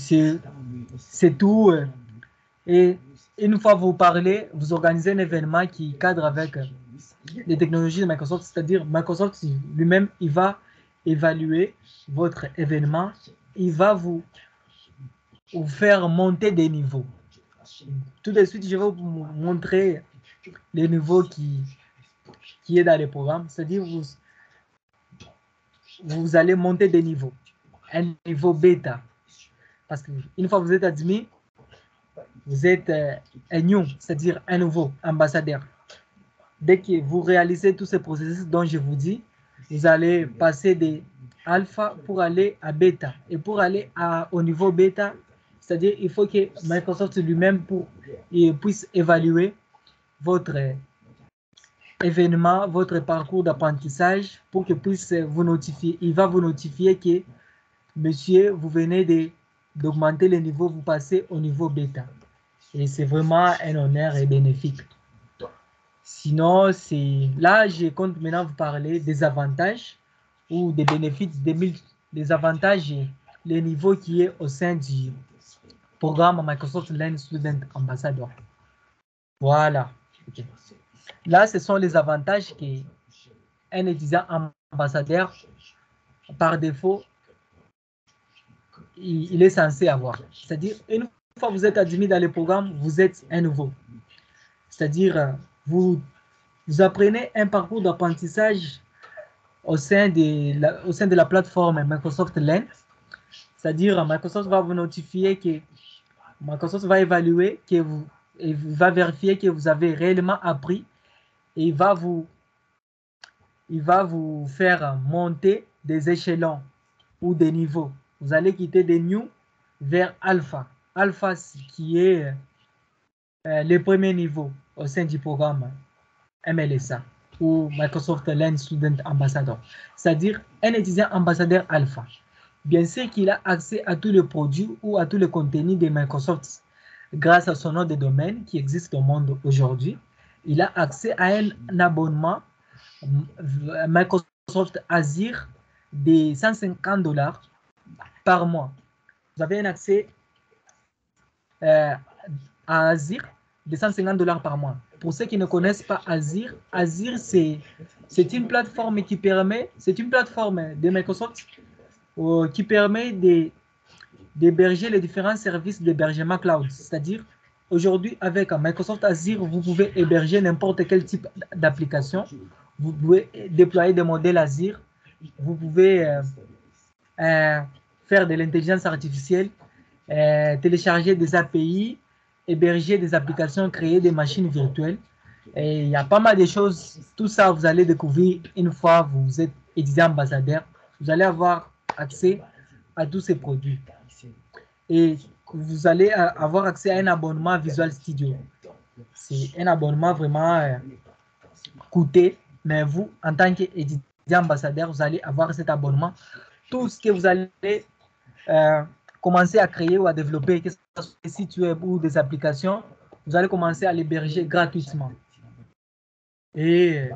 tout. Et une fois vous parlez, vous organisez un événement qui cadre avec les technologies de Microsoft, c'est-à-dire Microsoft lui-même, il va évaluer votre événement, il va vous faire monter des niveaux. Tout de suite, je vais vous montrer les niveaux qui est dans le programme, c'est-à-dire vous allez monter des niveaux. Un niveau bêta. Parce qu'une fois que vous êtes admis, vous êtes un new, c'est-à-dire un nouveau ambassadeur. Dès que vous réalisez tous ces processus dont je vous dis, vous allez passer des alpha pour aller à bêta. Et pour aller au niveau bêta, c'est-à-dire il faut que Microsoft lui-même puisse évaluer votre événement, votre parcours d'apprentissage pour qu'il puisse vous notifier. Il va vous notifier que, monsieur, vous venez d'augmenter le niveau, vous passez au niveau bêta. Et c'est vraiment un honneur et bénéfique. Sinon, là, je compte maintenant vous parler des avantages ou des bénéfices, des avantages et les niveaux qui est au sein du programme Microsoft Learn Student Ambassador. Voilà. Okay. Là, ce sont les avantages qu'un étudiant ambassadeur, par défaut, il est censé avoir. C'est-à-dire, une fois que vous êtes admis dans le programme, vous êtes un nouveau. C'est-à-dire, vous apprenez un parcours d'apprentissage au sein de la plateforme Microsoft Learn. C'est-à-dire, Microsoft va vous notifier que Microsoft va évaluer et va vérifier que vous avez réellement appris et il va vous faire monter des échelons ou des niveaux. Vous allez quitter des new vers alpha. Alpha qui est le premier niveau au sein du programme MLSA ou Microsoft Learn Student Ambassador. C'est-à-dire un étudiant ambassadeur alpha. Bien sûr qu'il a accès à tous les produits ou à tous les contenus de Microsoft grâce à son nom de domaine qui existe au monde aujourd'hui. Il a accès à un abonnement Microsoft Azure de $150 par mois. Vous avez un accès à Azure de $150 par mois. Pour ceux qui ne connaissent pas Azure, Azure c'est une plateforme qui permet, c'est une plateforme de Microsoft qui permet d'héberger les différents services d'hébergement cloud. C'est-à-dire, aujourd'hui, avec Microsoft Azure, vous pouvez héberger n'importe quel type d'application. Vous pouvez déployer des modèles Azure. Vous pouvez faire de l'intelligence artificielle, télécharger des API, héberger des applications, créer des machines virtuelles. Et il y a pas mal de choses. Tout ça, vous allez découvrir une fois vous êtes étudiant ambassadeur. Vous allez avoir accès à tous ces produits. Et vous allez avoir accès à un abonnement Visual Studio. C'est un abonnement vraiment coûteux, mais vous, en tant qu'étudiant ambassadeur, vous allez avoir cet abonnement. Tout ce que vous allez commencer à créer ou à développer, que ce soit des sites web ou des applications, vous allez commencer à l'héberger gratuitement. Et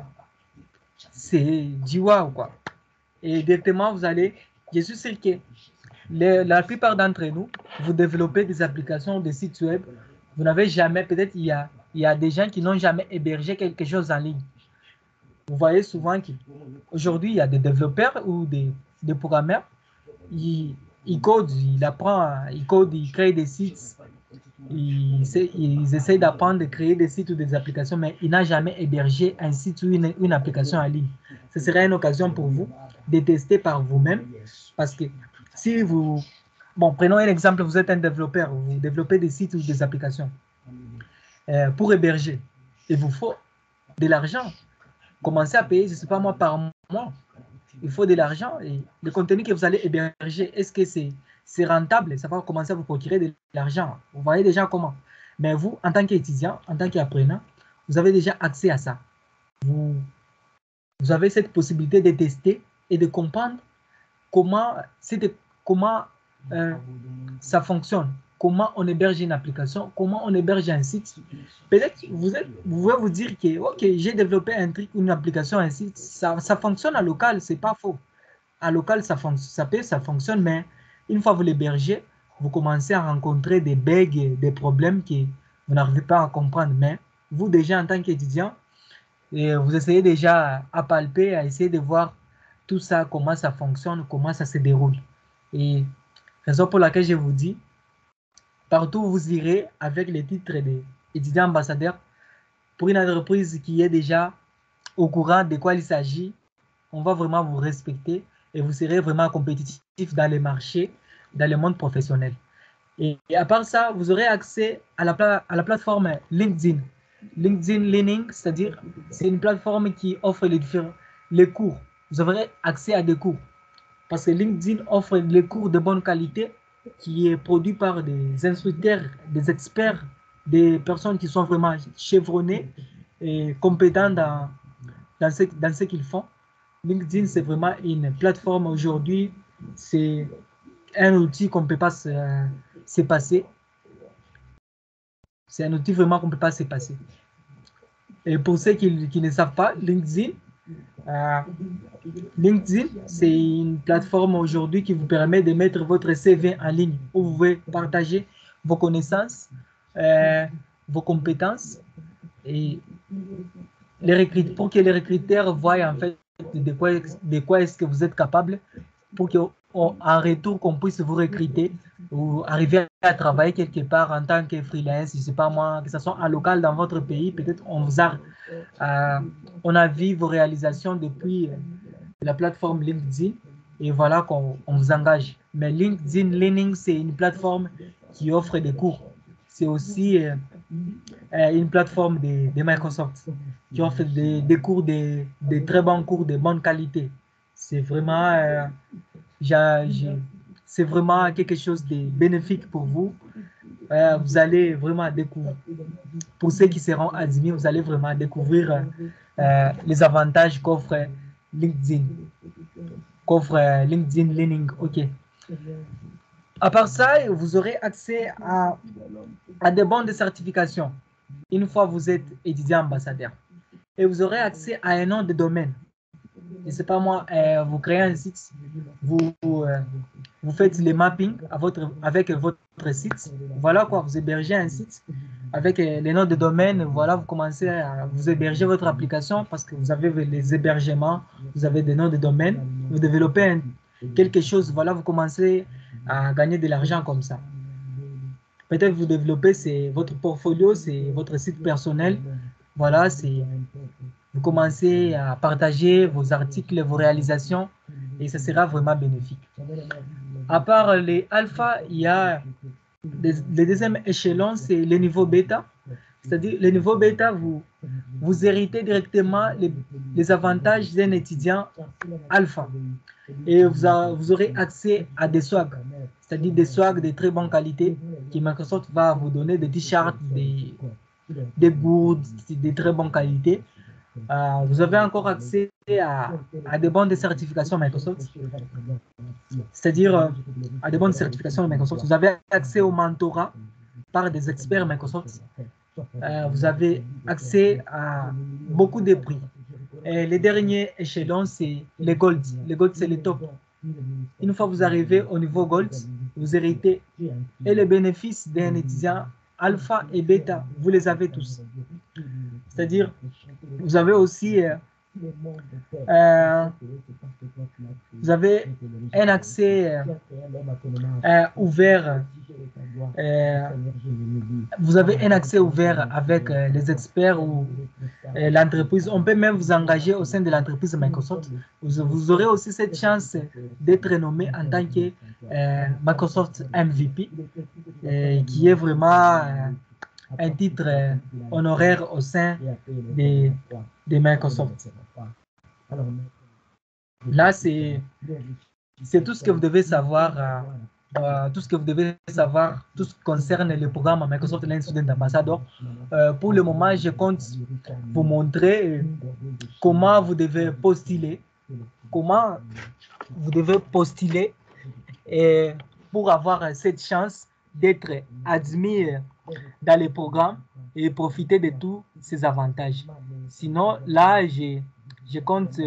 c'est du wow, quoi. Et directement, vous allez, je suis sûr que la plupart d'entre nous, vous développez des applications, des sites web, vous n'avez jamais, peut-être il y a des gens qui n'ont jamais hébergé quelque chose en ligne. Vous voyez souvent qu'aujourd'hui, il y a des développeurs ou des programmeurs, ils codent, ils créent des sites, ils essayent d'apprendre à créer des sites ou des applications, mais ils n'ont jamais hébergé un site ou une application en ligne. Ce serait une occasion pour vous de tester par vous-même, parce que si vous... Bon, prenons un exemple, vous êtes un développeur, vous développez des sites ou des applications. Pour héberger, il vous faut de l'argent. Commencez à payer, je ne sais pas moi, par mois. Il faut de l'argent. Et le contenu que vous allez héberger, est-ce que c'est rentable? Ça va commencer à vous procurer de l'argent. Vous voyez déjà comment. Mais vous, en tant qu'étudiant, en tant qu'apprenant, vous avez déjà accès à ça. Vous avez cette possibilité de tester et de comprendre comment ça fonctionne, comment on héberge une application, comment on héberge un site. Peut-être vous pouvez vous dire que ok, j'ai développé un truc, une application, un site, ça fonctionne à local, c'est pas faux. À local, ça fonctionne, mais une fois que vous l'hébergez, vous commencez à rencontrer des bugs, des problèmes que vous n'arrivez pas à comprendre. Mais vous déjà en tant qu'étudiant, Et vous essayez déjà à palper, à essayer de voir tout ça, comment ça fonctionne, comment ça se déroule. Et raison pour laquelle je vous dis, partout où vous irez avec les titres d'étudiant ambassadeur, pour une entreprise qui est déjà au courant de quoi il s'agit, on va vraiment vous respecter et vous serez vraiment compétitif dans les marchés, dans le monde professionnel. Et à part ça, vous aurez accès à la plateforme LinkedIn. LinkedIn Learning, c'est-à-dire c'est une plateforme qui offre les cours. Vous aurez accès à des cours. Parce que LinkedIn offre les cours de bonne qualité qui est produit par des instructeurs, des experts, des personnes qui sont vraiment chevronnées et compétents dans ce qu'ils font. LinkedIn, c'est vraiment une plateforme aujourd'hui, c'est un outil qu'on ne peut pas se passer. C'est un outil vraiment qu'on ne peut pas se passer. Et pour ceux qui ne savent pas, LinkedIn, c'est une plateforme aujourd'hui qui vous permet de mettre votre CV en ligne où vous pouvez partager vos connaissances, vos compétences et pour que les recruteurs voient en fait de quoi est-ce que vous êtes capable pour qu'en retour qu'on puisse vous recruter ou arriver à travailler quelque part en tant que freelance, je ne sais pas moi, que ce soit en local dans votre pays, peut-être on a vu vos réalisations depuis la plateforme LinkedIn et voilà qu'on vous engage. Mais LinkedIn Learning, c'est une plateforme qui offre des cours. C'est aussi une plateforme de Microsoft qui offre des cours, des très bons cours de bonne qualité. C'est vraiment, c'est vraiment quelque chose de bénéfique pour vous. Vous allez vraiment découvrir, pour ceux qui seront admis, vous allez vraiment découvrir les avantages qu'offre LinkedIn, LinkedIn Learning. OK. À part ça, vous aurez accès à des bons de certification une fois que vous êtes étudiant ambassadeur. Et vous aurez accès à un nom de domaine. Je ne sais pas moi, vous créez un site, vous faites les mappings avec votre site. Voilà quoi, vous hébergez un site avec les noms de domaine. Voilà, vous commencez à vous héberger votre application parce que vous avez les hébergements, vous avez des noms de domaine. Vous développez quelque chose, voilà, vous commencez à gagner de l'argent comme ça. Peut-être vous développez votre portfolio, c'est votre site personnel. Voilà, vous commencez à partager vos articles, vos réalisations et ce sera vraiment bénéfique. À part les alpha, il y a le deuxième échelon, c'est le niveau bêta. C'est-à-dire, le niveau bêta, vous héritez directement les avantages d'un étudiant alpha. Et vous aurez accès à des swags, c'est-à-dire des swags de très bonne qualité que Microsoft va vous donner, des t-shirts, des gourdes de très bonne qualité. Vous avez encore accès à des bons de certification Microsoft, c'est-à-dire à des bonnes certifications de Microsoft. Vous avez accès au mentorat par des experts Microsoft. Vous avez accès à beaucoup de prix. Et les derniers échelons, c'est les Gold. Les Gold, c'est les top. Une fois que vous arrivez au niveau Gold, vous héritez et les bénéfices d'un étudiant alpha et bêta, vous les avez tous. C'est-à-dire, vous avez aussi vous avez un accès ouvert. Vous avez un accès ouvert avec les experts ou l'entreprise. On peut même vous engager au sein de l'entreprise Microsoft. Vous aurez aussi cette chance d'être nommé en tant que Microsoft MVP, qui est vraiment un titre honoraire au sein de Microsoft. Là, c'est tout ce que vous devez savoir. Tout ce que vous devez savoir, tout ce qui concerne le programme Microsoft Learning Student Ambassador. Pour le moment, je compte vous montrer comment vous devez postuler, pour avoir cette chance d'être admis dans le programme et profiter de tous ces avantages. Sinon, là, je compte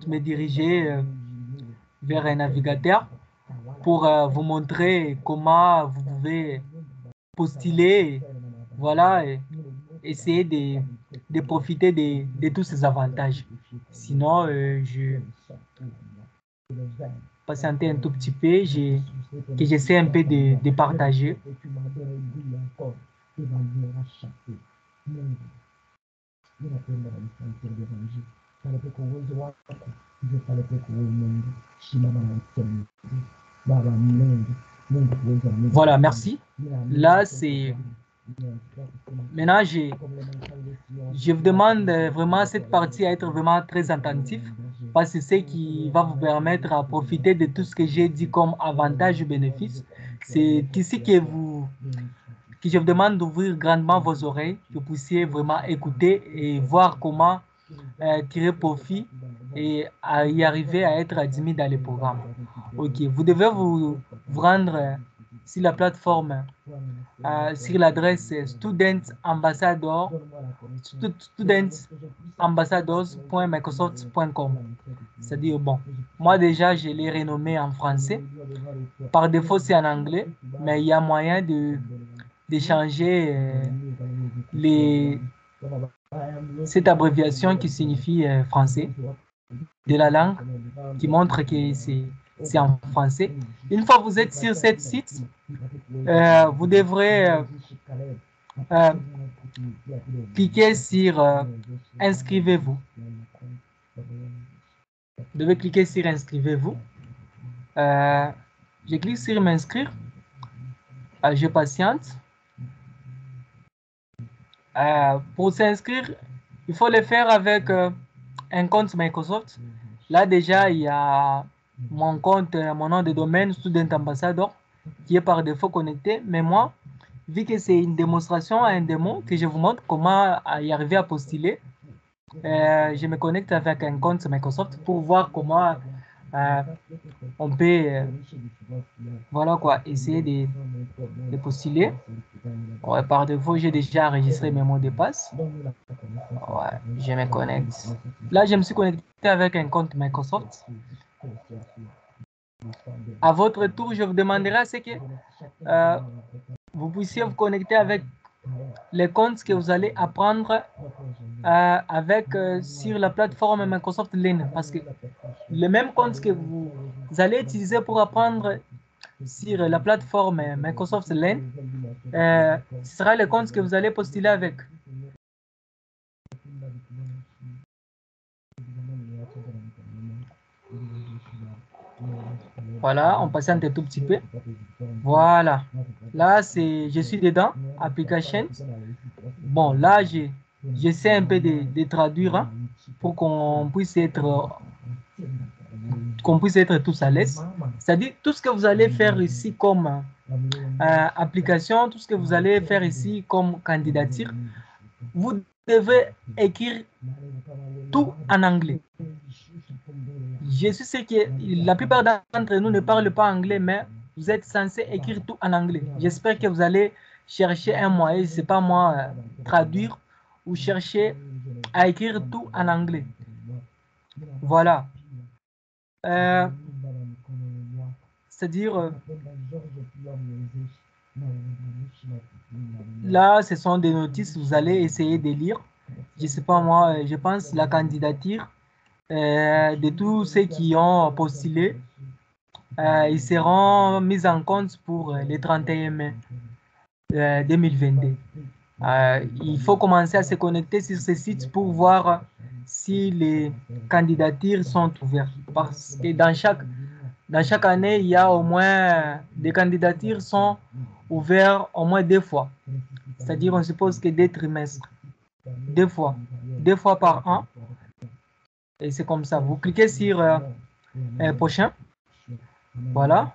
me diriger vers un navigateur pour vous montrer comment vous pouvez postuler. Voilà, essayer de profiter de tous ces avantages. Sinon, je patienter un tout petit peu, que j'essaie un peu de partager. Voilà, merci. Là, c'est... Maintenant, je vous demande vraiment cette partie à être vraiment très attentif parce que c'est ce qui va vous permettre à profiter de tout ce que j'ai dit comme avantage et bénéfice. C'est ici que je vous demande d'ouvrir grandement vos oreilles, que vous puissiez vraiment écouter et voir comment tirer profit et à y arriver à être admis dans les programmes. Ok, vous devez vous rendre sur la plateforme, sur l'adresse studentambassadors.microsoft.com. C'est-à-dire, bon, moi déjà, je l'ai renommé en français. Par défaut, c'est en anglais, mais il y a moyen d'échanger cette abréviation qui signifie français de la langue, qui montre que c'est en français. Une fois que vous êtes sur ce site, vous devrez cliquer sur inscrivez-vous. Vous devez cliquer sur inscrivez-vous. Je clique sur m'inscrire. Je patiente. Pour s'inscrire, il faut le faire avec un compte Microsoft. Là, déjà, il y a mon compte, mon nom de domaine, Student Ambassador, qui est par défaut connecté. Mais moi, vu que c'est une démonstration, un démo, que je vous montre comment y arriver à postuler, je me connecte avec un compte Microsoft pour voir comment on peut, voilà quoi, essayer de postuler. Ouais, par défaut, j'ai déjà enregistré mes mots de passe. Ouais, je me connecte. Là, je me suis connecté avec un compte Microsoft. À votre tour, je vous demanderai à ce que vous puissiez vous connecter avec les comptes que vous allez apprendre sur la plateforme Microsoft Learn. Parce que le même compte que vous allez utiliser pour apprendre sur la plateforme Microsoft Learn, ce sera le compte que vous allez postuler avec. Voilà, on patiente un tout petit peu. Voilà. Là, je suis dedans, application. Bon, là, j'essaie un peu de traduire hein, pour qu'on puisse être tous à l'aise. C'est-à-dire, tout ce que vous allez faire ici comme application, tout ce que vous allez faire ici comme candidature, vous devez écrire tout en anglais. Je suis sûr que la plupart d'entre nous ne parlent pas anglais, mais vous êtes censé écrire tout en anglais. J'espère que vous allez chercher un moyen, c'est pas moi, traduire ou chercher à écrire tout en anglais. Voilà. C'est-à-dire, là, ce sont des notices, vous allez essayer de lire. Je ne sais pas moi, je pense la candidature de tous ceux qui ont postulé, ils seront mis en compte pour le 31 mai 2022. Il faut commencer à se connecter sur ce site pour voir si les candidatures sont ouvertes. Parce que dans chaque année, il y a au moins des candidatures sont ouvertes au moins 2 fois. C'est-à-dire, on suppose que 2 trimestres. 2 fois. 2 fois par an. Et c'est comme ça. Vous cliquez sur prochain. Voilà.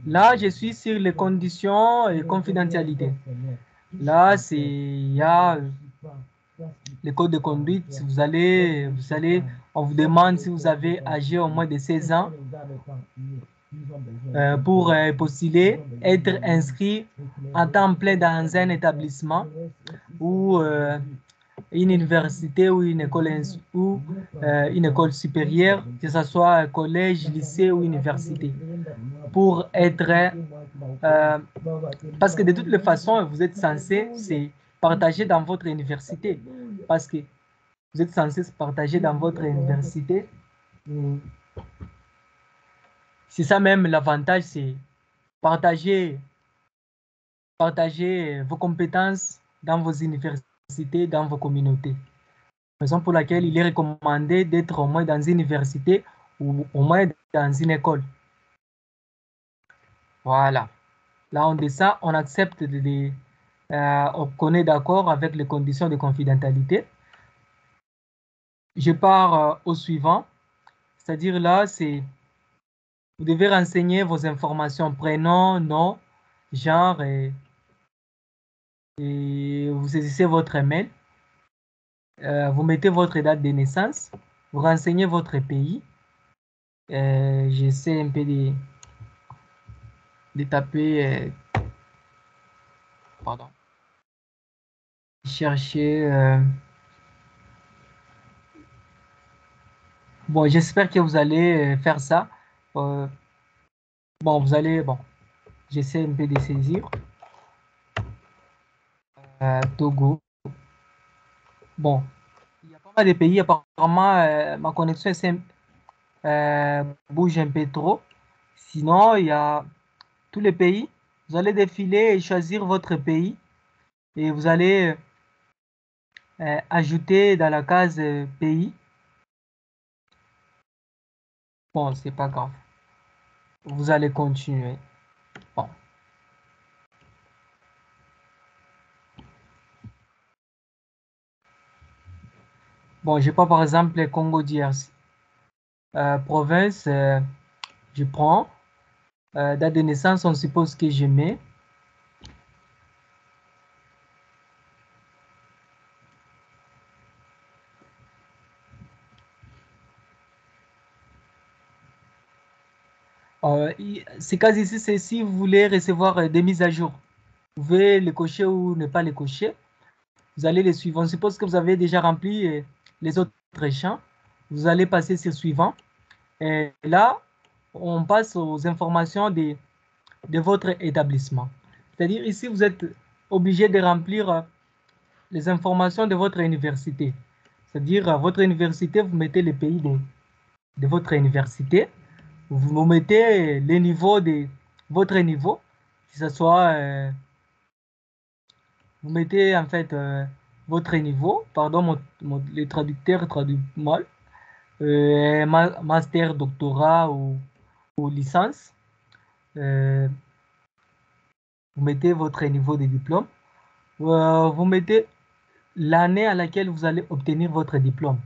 Là, je suis sur les conditions et confidentialité. Là, il y a les codes de conduite. On vous demande si vous avez âgé au moins de 16 ans pour postuler, être inscrit en temps plein dans un établissement ou une université ou une école supérieure, que ce soit un collège, lycée ou université, pour être... parce que de toutes les façons, vous êtes censé, partager dans votre université. Parce que vous êtes censé partager dans votre université. C'est ça même l'avantage, c'est partager vos compétences dans vos universités, dans vos communautés. Raison pour laquelle il est recommandé d'être au moins dans une université ou au moins dans une école. Voilà. Là, on dit ça, on accepte, on est d'accord avec les conditions de confidentialité. Je pars au suivant. C'est-à-dire là, vous devez renseigner vos informations, prénom, nom, genre, et vous saisissez votre email. Vous mettez votre date de naissance, vous renseignez votre pays. J'essaie un peu de taper, pardon, chercher. Bon, j'espère que vous allez faire ça. Bon, j'essaie un peu de saisir. Togo. Bon, il y a pas mal de pays. Apparemment, ma connexion bouge un peu trop. Sinon, il y a tous les pays. Vous allez défiler et choisir votre pays. Et vous allez ajouter dans la case pays. Bon, c'est pas grave. Vous allez continuer. Bon. Bon, j'ai pas par exemple le Congo DRC. Province, je prends. Date de naissance, on suppose que je mets. Ces cas ici, c'est si vous voulez recevoir des mises à jour. Vous pouvez les cocher ou ne pas les cocher. Vous allez les suivre. On suppose que vous avez déjà rempli les autres champs. Vous allez passer sur suivant. Et là, on passe aux informations de votre établissement. C'est-à-dire ici, vous êtes obligé de remplir les informations de votre université. C'est-à-dire, votre université, vous mettez le pays de votre université. Vous mettez les niveaux de votre niveau, que ce soit, vous mettez en fait votre niveau, pardon, le traducteur traduit mal, master, doctorat ou licence. Vous mettez votre niveau de diplôme. Vous mettez l'année à laquelle vous allez obtenir votre diplôme.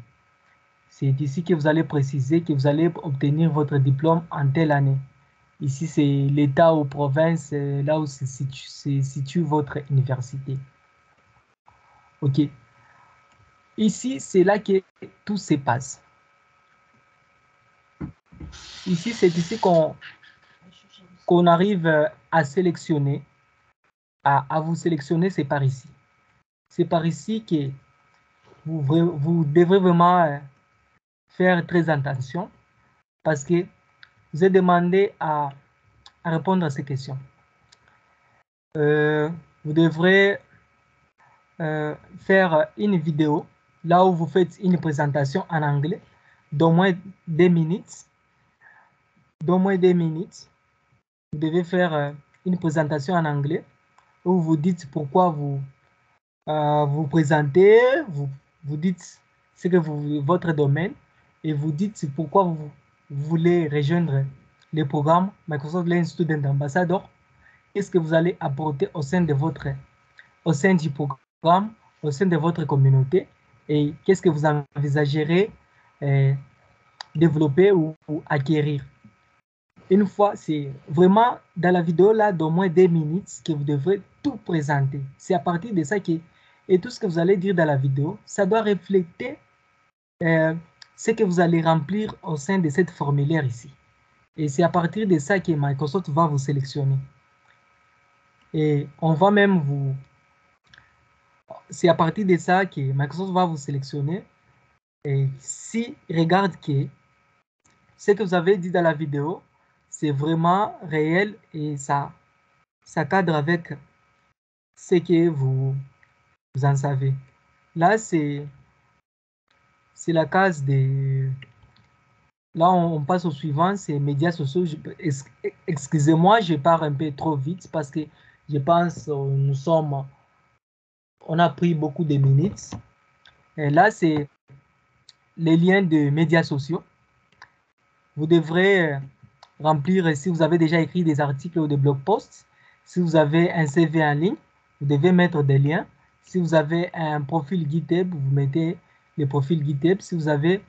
C'est ici que vous allez préciser que vous allez obtenir votre diplôme en telle année. Ici, c'est l'État ou province, là où se situe votre université. OK. Ici, c'est là que tout se passe. Ici, c'est ici qu'on arrive à sélectionner. À vous sélectionner, c'est par ici. C'est par ici que vous devrez vraiment faire très attention parce que vous êtes demandé à répondre à ces questions. Vous devrez faire une vidéo là où vous faites une présentation en anglais d'au moins 2 minutes. D'au moins 2 minutes. Vous devez faire une présentation en anglais où vous dites pourquoi vous vous présentez, vous dites ce que votre domaine et vous dites pourquoi vous voulez rejoindre le programme Microsoft Learning Student Ambassador. Qu'est-ce que vous allez apporter au sein du programme, au sein de votre communauté et qu'est-ce que vous envisagerez développer ou acquérir. Une fois, c'est vraiment dans la vidéo là d'au moins 2 minutes que vous devrez tout présenter. C'est à partir de ça que, et tout ce que vous allez dire dans la vidéo, ça doit refléter ce que vous allez remplir au sein de cette formulaire ici. Et c'est à partir de ça que Microsoft va vous sélectionner. Et on va même vous... C'est à partir de ça que Microsoft va vous sélectionner. Et si regarde que ce que vous avez dit dans la vidéo, c'est vraiment réel et ça cadre avec ce que vous vous en savez. Là, c'est la case des... Là, on passe au suivant, c'est médias sociaux. Excusez-moi, je pars un peu trop vite parce que je pense on a pris beaucoup de minutes. Et là, c'est les liens de médias sociaux. Vous devrez remplir, si vous avez déjà écrit des articles ou des blog posts, si vous avez un CV en ligne, vous devez mettre des liens. Si vous avez un profil GitHub, vous mettez le profil GitHub. Si vous avez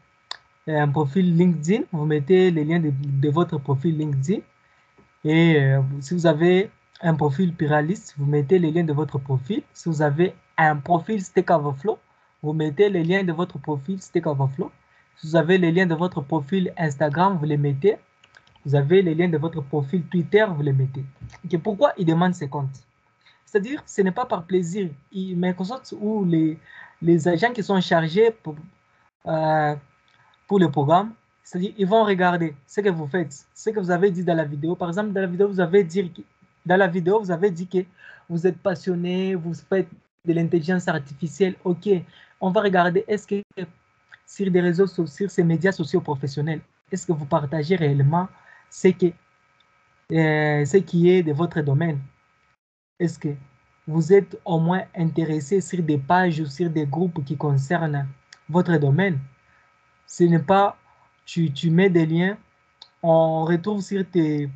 un profil LinkedIn, vous mettez les liens de votre profil LinkedIn. Et si vous avez un profil Pyralist, vous mettez les liens de votre profil. Si vous avez un profil Stack Overflow, vous mettez les liens de votre profil Stack Overflow. Si vous avez les liens de votre profil Instagram, vous les mettez. Vous avez les liens de votre profil Twitter, vous les mettez. Okay, pourquoi ils demandent ces comptes? C'est-à-dire, ce n'est pas par plaisir. Microsoft ou les agents qui sont chargés pour le programme, c'est-à-dire, ils vont regarder ce que vous faites, ce que vous avez dit dans la vidéo. Par exemple, dans la vidéo, vous avez dit que vous êtes passionné, vous faites de l'intelligence artificielle. OK, on va regarder, est-ce que sur des réseaux sociaux, sur ces médias sociaux professionnels, est-ce que vous partagez réellement ce qui est de votre domaine? Est-ce que vous êtes au moins intéressé sur des pages ou sur des groupes qui concernent votre domaine? Ce n'est pas, tu mets des liens, on retrouve sur tes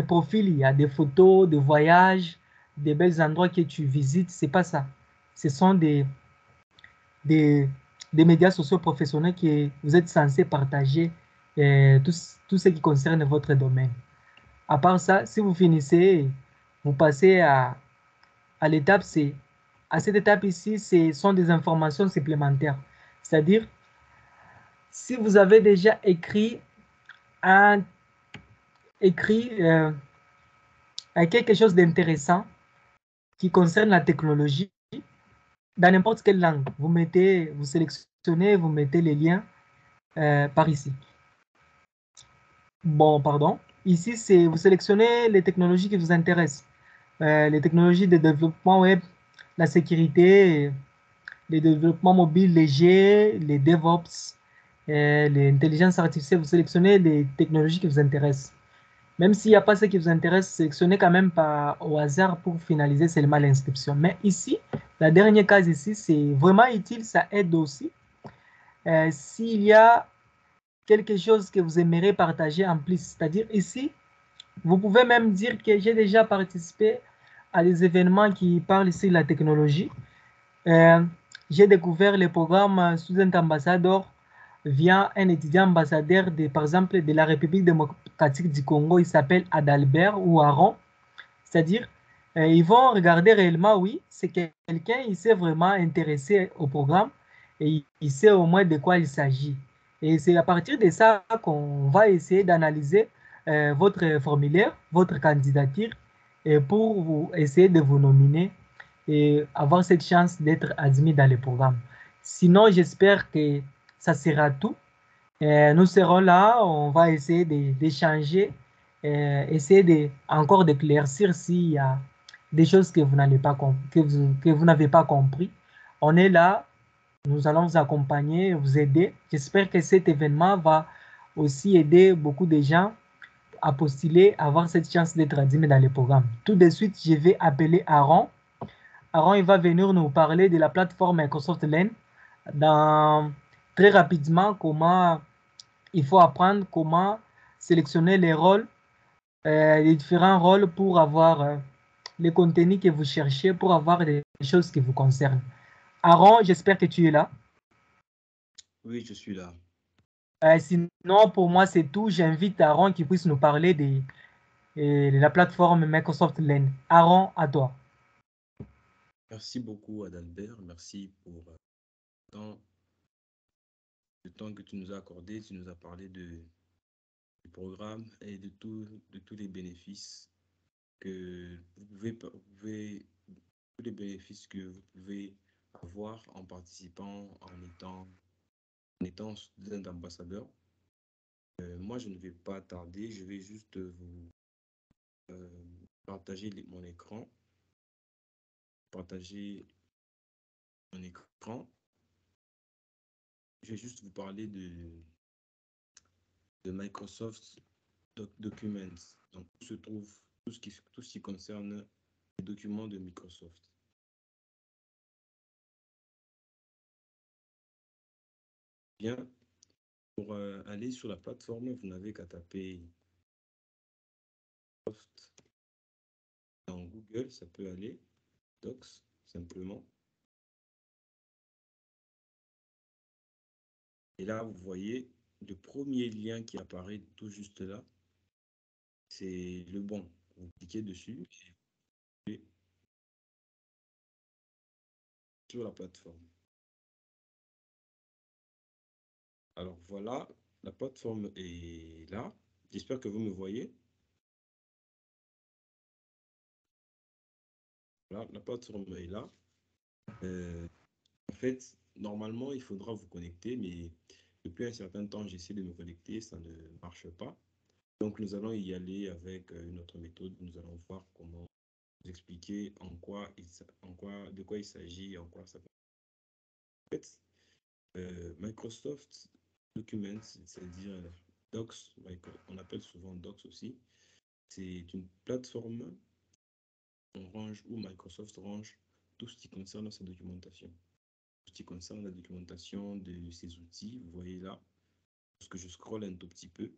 profils, il y a des photos de voyages, des belles endroits que tu visites, c'est pas ça. Ce sont des, des médias sociaux professionnels que vous êtes censé partager tout ce qui concerne votre domaine. À part ça, si vous finissez, vous passez à l'étape C. À cette étape ici, ce sont des informations supplémentaires. C'est-à-dire, si vous avez déjà écrit quelque chose d'intéressant qui concerne la technologie, dans n'importe quelle langue, vous sélectionnez, vous mettez les liens par ici. Bon, pardon. Ici, vous sélectionnez les technologies qui vous intéressent. Les technologies de développement web, la sécurité, les développements mobiles légers, les DevOps, l'intelligence artificielle. Vous sélectionnez les technologies qui vous intéressent. Même s'il n'y a pas ce qui vous intéresse, sélectionnez quand même au hasard pour finaliser seulement l'inscription. Mais ici, la dernière case ici, c'est vraiment utile, ça aide aussi. S'il y a quelque chose que vous aimeriez partager en plus, c'est-à-dire ici, vous pouvez même dire que j'ai déjà participé à des événements qui parlent sur la technologie. J'ai découvert le programme Student Ambassador via un étudiant ambassadeur, par exemple, de la République démocratique du Congo. Il s'appelle Adalbert ou Aaron. C'est-à-dire, ils vont regarder réellement, oui, c'est quelqu'un, il s'est vraiment intéressé au programme et il sait au moins de quoi il s'agit. Et c'est à partir de ça qu'on va essayer d'analyser votre formulaire, votre candidature, et pour essayer de vous nominer et avoir cette chance d'être admis dans le programme. Sinon, j'espère que ça sera tout. Nous serons là, on va essayer d'échanger, essayer encore d'éclaircir s'il y a des choses que vous n'avez pas, que vous n'avez pas compris. On est là, nous allons vous accompagner, vous aider. J'espère que cet événement va aussi aider beaucoup de gens à postuler, à avoir cette chance d'être admis dans le programme. Tout de suite, je vais appeler Aaron. Aaron, il va venir nous parler de la plateforme Microsoft Learn très rapidement, comment il faut apprendre comment sélectionner les rôles, les différents rôles pour avoir les contenus que vous cherchez, pour avoir des choses qui vous concernent. Aaron, j'espère que tu es là. Oui, je suis là. Sinon, pour moi, c'est tout. J'invite Aaron qui puisse nous parler de la plateforme Microsoft Learn. Aaron, à toi. Merci beaucoup, Adalbert. Merci pour le temps que tu nous as accordé. Tu nous as parlé du programme et de tous les bénéfices que tous les bénéfices que vous pouvez avoir en participant, en étant student ambassadeur. Moi, je ne vais pas tarder. Je vais juste vous partager mon écran, partager mon écran. Je vais juste vous parler de Microsoft Documents. Donc, où se trouve tout ce qui concerne les documents de Microsoft. Bien, pour aller sur la plateforme, vous n'avez qu'à taper Microsoft dans Google, ça peut aller, Docs, simplement. Et là, vous voyez, le premier lien qui apparaît tout juste là, c'est le bon. Vous cliquez dessus et sur la plateforme. Alors voilà, la plateforme est là. J'espère que vous me voyez. Voilà, la plateforme est là. En fait, normalement, il faudra vous connecter, mais depuis un certain temps, j'essaie de me connecter, ça ne marche pas. Donc, nous allons y aller avec une autre méthode. Nous allons voir comment vous expliquer de quoi il s'agit, en quoi ça. En fait, Microsoft Documents, c'est-à-dire Docs, on appelle souvent Docs aussi, c'est une plateforme où Microsoft range tout ce qui concerne sa documentation. Tout ce qui concerne la documentation de ses outils, vous voyez là, parce que je scrolle un tout petit peu,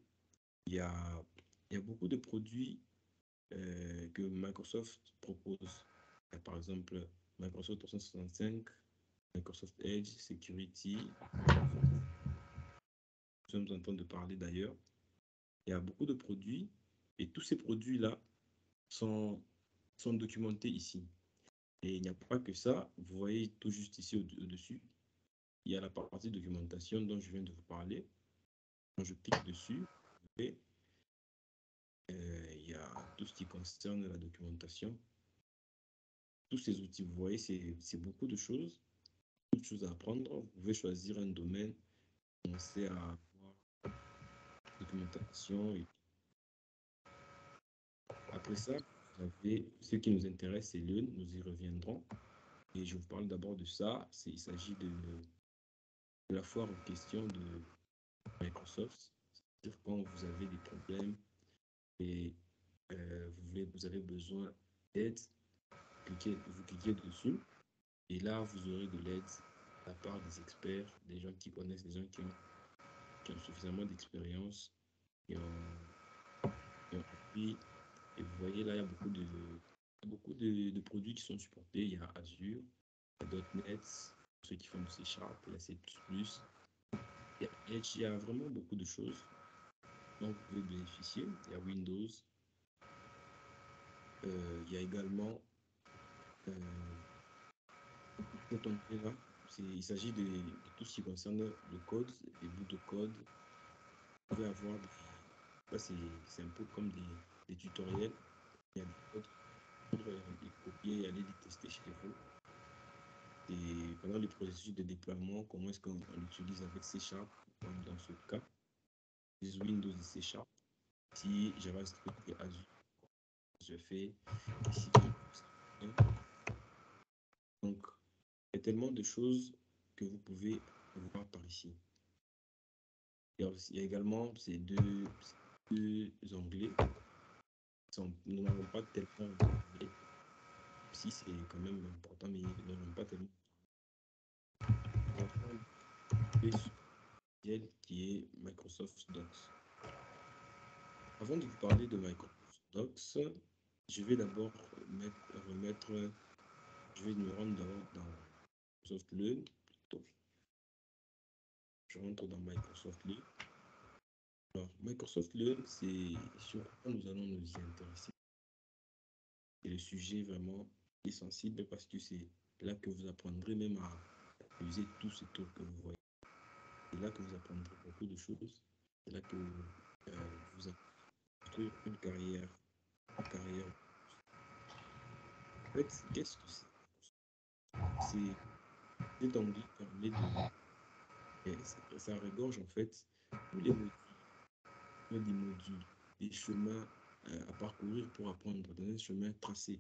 il y a beaucoup de produits que Microsoft propose. Il y a par exemple Microsoft 365, Microsoft Edge, Security. Nous sommes en train de parler d'ailleurs. Il y a beaucoup de produits et tous ces produits-là sont documentés ici. Et il n'y a pas que ça. Vous voyez tout juste ici au-dessus, il y a la partie documentation dont je viens de vous parler. Quand je clique dessus, et, il y a tout ce qui concerne la documentation. Tous ces outils, vous voyez, c'est beaucoup de choses. Beaucoup de choses à apprendre. Vous pouvez choisir un domaine, commencer à avoir documentation. Et après ça, vous avez ce qui nous intéresse, c'est Learn, nous y reviendrons. Et je vous parle d'abord de ça. Il s'agit de la foire aux questions de Microsoft. C'est-à-dire quand vous avez des problèmes et vous avez besoin d'aide, vous cliquez dessus et là, vous aurez de l'aide de la part des experts, des gens qui connaissent, des gens qui ont suffisamment d'expérience et ont appris. Et vous voyez là, il y a beaucoup de produits qui sont supportés. Il y a Azure, il y a .NET, ceux qui font du C#, il y a C++, il y a Edge, il y a vraiment beaucoup de choses dont vous pouvez bénéficier. Il y a Windows, il y a également cet onglet-là. Il s'agit de tout ce qui concerne le code, les bouts de code. Vous pouvez avoir c'est un peu comme des tutoriels. Il y a des codes pour les copier et aller les tester chez vous. Et pendant le processus de déploiement, comment est-ce qu'on l'utilise avec C#, comme dans ce cas, Windows et C#. Si JavaScript et Azure, je fais ici. Donc, il y a tellement de choses que vous pouvez voir par ici. Il y a également ces deux onglets. Nous n'avons pas tellement parlé. Si c'est quand même important, mais nous n'avons pas tellement qui est Microsoft Docs. Avant de vous parler de Microsoft Docs, je vais d'abord je vais me rendre d'abord dans Microsoft Learn. Je rentre dans Microsoft Learn. Alors, Microsoft Learn, c'est sur quoi nous allons nous y intéresser. C'est le sujet vraiment sensible parce que c'est là que vous apprendrez même à utiliser tous ces trucs que vous voyez. C'est là que vous apprendrez beaucoup de choses. C'est là que vous allez construire une carrière. En fait, qu'est-ce que c'est? Cet onglet permet ça regorge en fait tous les modules, des chemins à parcourir pour apprendre dans un chemin tracé.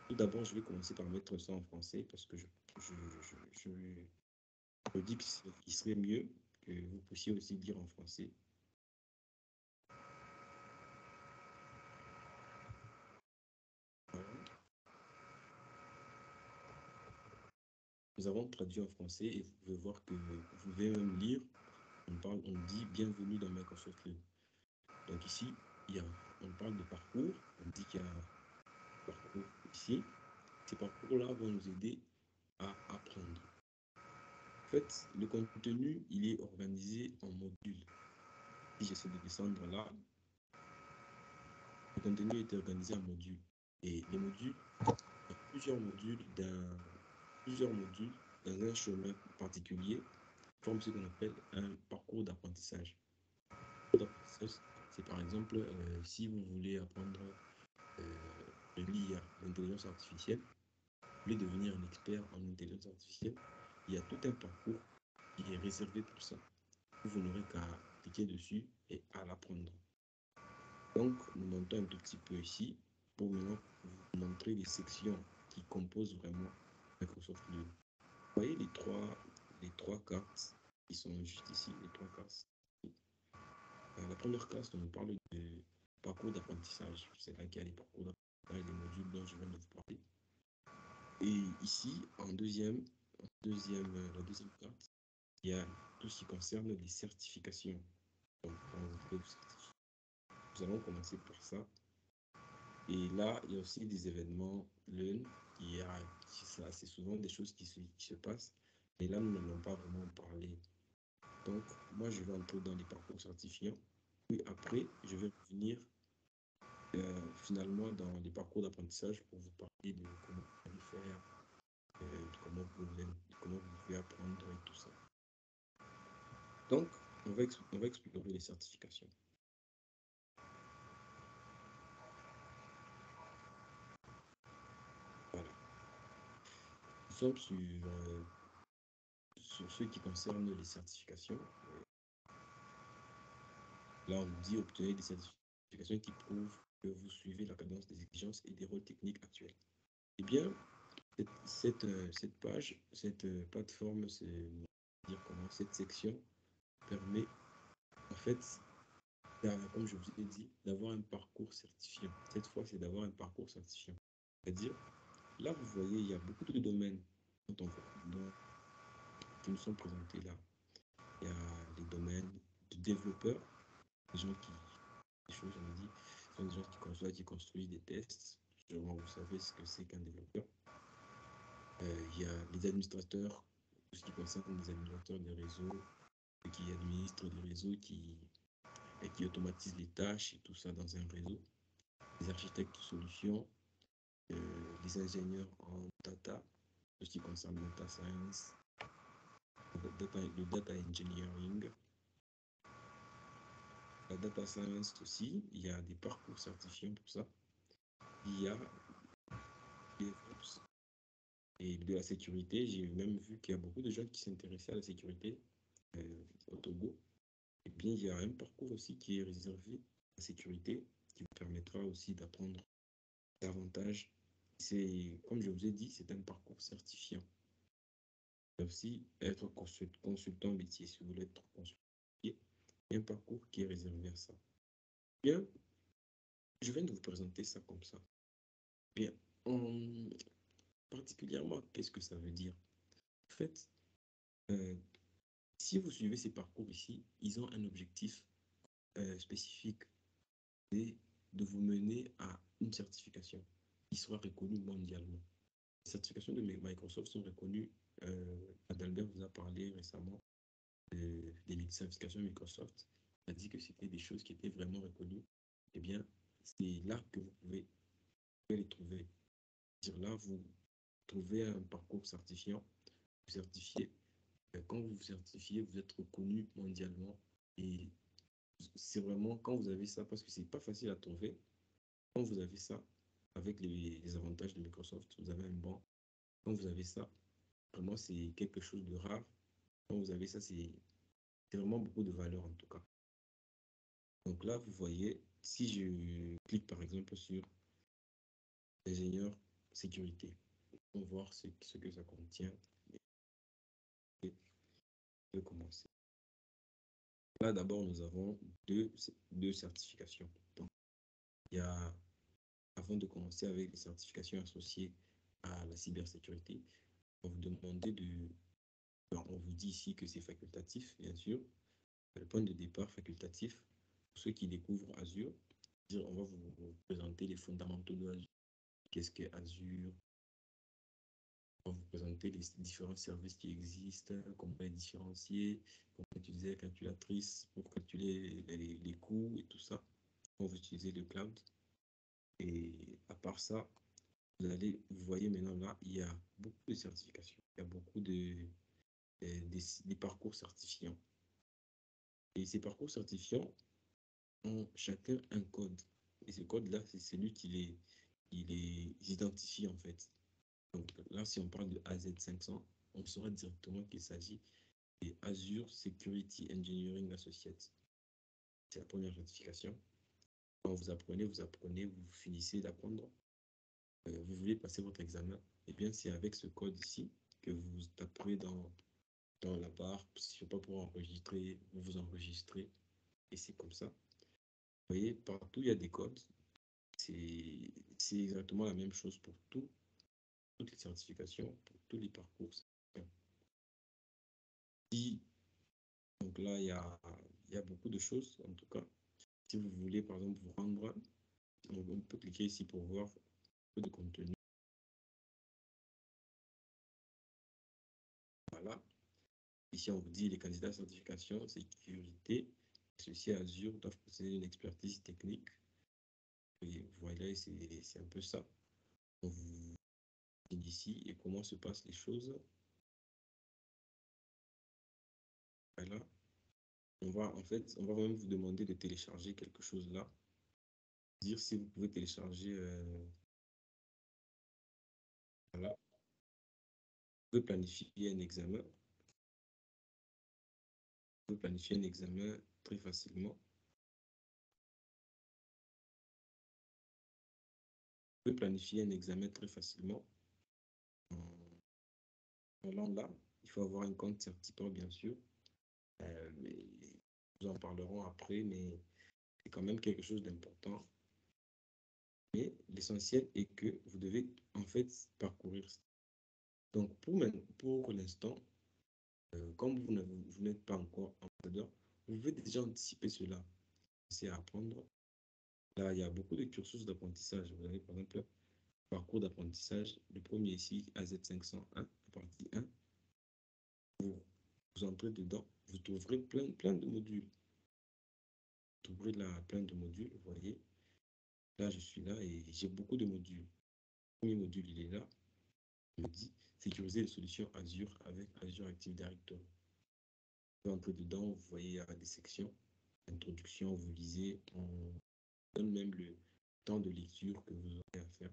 Tout d'abord, je vais commencer par mettre ça en français parce que je me dis qu'il serait mieux que vous puissiez aussi lire en français. Voilà. Nous avons traduit en français et vous pouvez voir que vous pouvez même lire. On dit bienvenue dans Microsoft Learn. Donc ici, on parle de parcours. On dit qu'il y a un parcours ici. Ces parcours-là vont nous aider à apprendre. En fait, le contenu, il est organisé en modules. Si j'essaie de descendre là, le contenu est organisé en modules. Et les modules, il y a plusieurs modules dans un chemin particulier, forment ce qu'on appelle un parcours d'apprentissage. C'est par exemple, si vous voulez apprendre l'IA, l'intelligence artificielle, vous voulez devenir un expert en intelligence artificielle, il y a tout un parcours qui est réservé pour ça. Vous n'aurez qu'à cliquer dessus et à l'apprendre. Donc, nous montons un tout petit peu ici pour maintenant vous montrer les sections qui composent vraiment Microsoft Learn. Vous voyez les trois cartes qui sont juste ici, les trois cartes. La première carte, on nous parle de parcours d'apprentissage. C'est là qu'il y a les parcours d'apprentissage, les modules dont je viens de vous parler. Et ici, la deuxième carte, il y a tout ce qui concerne les certifications. Donc, nous allons commencer par ça. Et là, il y a aussi des événements Learn. C'est souvent des choses qui se passent. Et là, nous n'allons pas vraiment parler. Donc, moi, je vais entrer dans les parcours certifiants. Puis après, je vais revenir finalement dans les parcours d'apprentissage pour vous parler de comment vous allez faire, comment vous pouvez apprendre et tout ça. Donc, on va explorer les certifications. Voilà. Nous sommes sur ce qui concerne les certifications. Là, on nous dit obtenir des certifications qui prouvent que vous suivez la cadence des exigences et des rôles techniques actuels. Eh bien, cette page, cette plateforme, cette section permet, en fait, comme je vous ai dit, d'avoir un parcours certifiant. Cette fois, c'est d'avoir un parcours certifiant. C'est-à-dire, là, vous voyez, il y a beaucoup de domaines qui nous sont présentés là. Il y a les domaines de développeurs, des gens qui, des choses, on dit, sont des gens qui conçoivent, qui construisent des tests. Sûrement, vous savez ce que c'est qu'un développeur. Il y a les administrateurs, tout ce qui concerne les administrateurs des réseaux, qui administrent des réseaux, qui automatisent les tâches et tout ça dans un réseau. Les architectes de solutions, les ingénieurs en data, tout ce qui concerne le data science, le data engineering. La data science aussi, il y a des parcours certifiants pour ça. Il y a des DevOps et de la sécurité. J'ai même vu qu'il y a beaucoup de gens qui s'intéressaient à la sécurité au Togo. Et bien, il y a un parcours aussi qui est réservé à la sécurité qui vous permettra aussi d'apprendre davantage. C'est, comme je vous ai dit, c'est un parcours certifiant. Il y a aussi être consultant métier, si vous voulez être consultant métier, il y a un parcours qui est réservé à ça. Bien, je viens de vous présenter ça comme ça. Bien, particulièrement, qu'est-ce que ça veut dire? En fait, si vous suivez ces parcours ici, ils ont un objectif spécifique, c'est de vous mener à une certification qui sera reconnue mondialement. Les certifications de Microsoft sont reconnues. Adalbert vous a parlé récemment des certifications Microsoft. Il a dit que c'était des choses qui étaient vraiment reconnues. Eh bien, c'est là que vous pouvez les trouver. Là, vous trouvez un parcours certifiant, vous certifiez. Quand vous vous certifiez, vous êtes reconnu mondialement. Et c'est vraiment quand vous avez ça, parce que c'est pas facile à trouver, quand vous avez ça, avec les avantages de Microsoft, vous avez un banc. Quand vous avez ça, vraiment, c'est quelque chose de rare. Quand vous avez ça, c'est vraiment beaucoup de valeur en tout cas. Donc là, vous voyez, si je clique par exemple sur ingénieur sécurité. On va voir ce que ça contient. Et on peut commencer. Là, d'abord, nous avons deux certifications. Donc, il y a, avant de commencer avec les certifications associées à la cybersécurité, on vous demander on vous dit ici que c'est facultatif, bien sûr. Le point de départ facultatif, pour ceux qui découvrent Azure, on va vous présenter les fondamentaux de Azure. Qu'est-ce qu'est Azure? On va vous présenter les différents services qui existent, comment les différencier, comment utiliser la calculatrice pour calculer les coûts et tout ça. On va utiliser le cloud. Et à part ça, vous voyez maintenant là, il y a beaucoup de certifications. Il y a beaucoup des parcours certifiants. Et ces parcours certifiants ont chacun un code. Et ce code-là, c'est celui qui les identifie en fait. Donc là, si on parle de AZ500, on saura directement qu'il s'agit de Azure Security Engineering Associate. C'est la première certification. Quand vous apprenez, vous finissez d'apprendre. Vous voulez passer votre examen, et bien c'est avec ce code ici que vous taperez dans la barre. Si je ne sais pas pour enregistrer, vous enregistrez. Et c'est comme ça. Vous voyez, partout, il y a des codes. C'est exactement la même chose pour toutes les certifications, pour tous les parcours. Donc là, il y a beaucoup de choses, en tout cas. Si vous voulez, par exemple, vous rendre, on peut cliquer ici pour voir un peu de contenu. Voilà. Ici, on vous dit les candidats à certification, sécurité, associés à Azure doivent posséder une expertise technique. Et voilà, c'est un peu ça. On vous dit ici et comment se passent les choses. Voilà. On va même vous demander de télécharger quelque chose là. Dire si vous pouvez télécharger. Voilà. Vous pouvez planifier un examen. Vous pouvez planifier un examen très facilement. Vous pouvez planifier un examen très facilement. Alors là, il faut avoir un compte Certiport, bien sûr. Mais nous en parlerons après, mais c'est quand même quelque chose d'important. Mais l'essentiel est que vous devez en fait parcourir. Donc pour l'instant, comme vous n'êtes pas encore ambassadeur, vous pouvez déjà anticiper cela. C'est à apprendre. Là, il y a beaucoup de cursus d'apprentissage. Vous avez par exemple parcours d'apprentissage. Le premier ici, AZ501, la partie 1. Vous entrez dedans, vous trouverez plein de modules. Vous trouverez là plein de modules, vous voyez. Là, je suis là et j'ai beaucoup de modules. Le premier module, il est là. Il me dit sécuriser les solutions Azure avec Azure Active Directory. Vous entrez dedans, vous voyez, il y a des sections. Introduction, vous lisez. On donne même le temps de lecture que vous aurez à faire.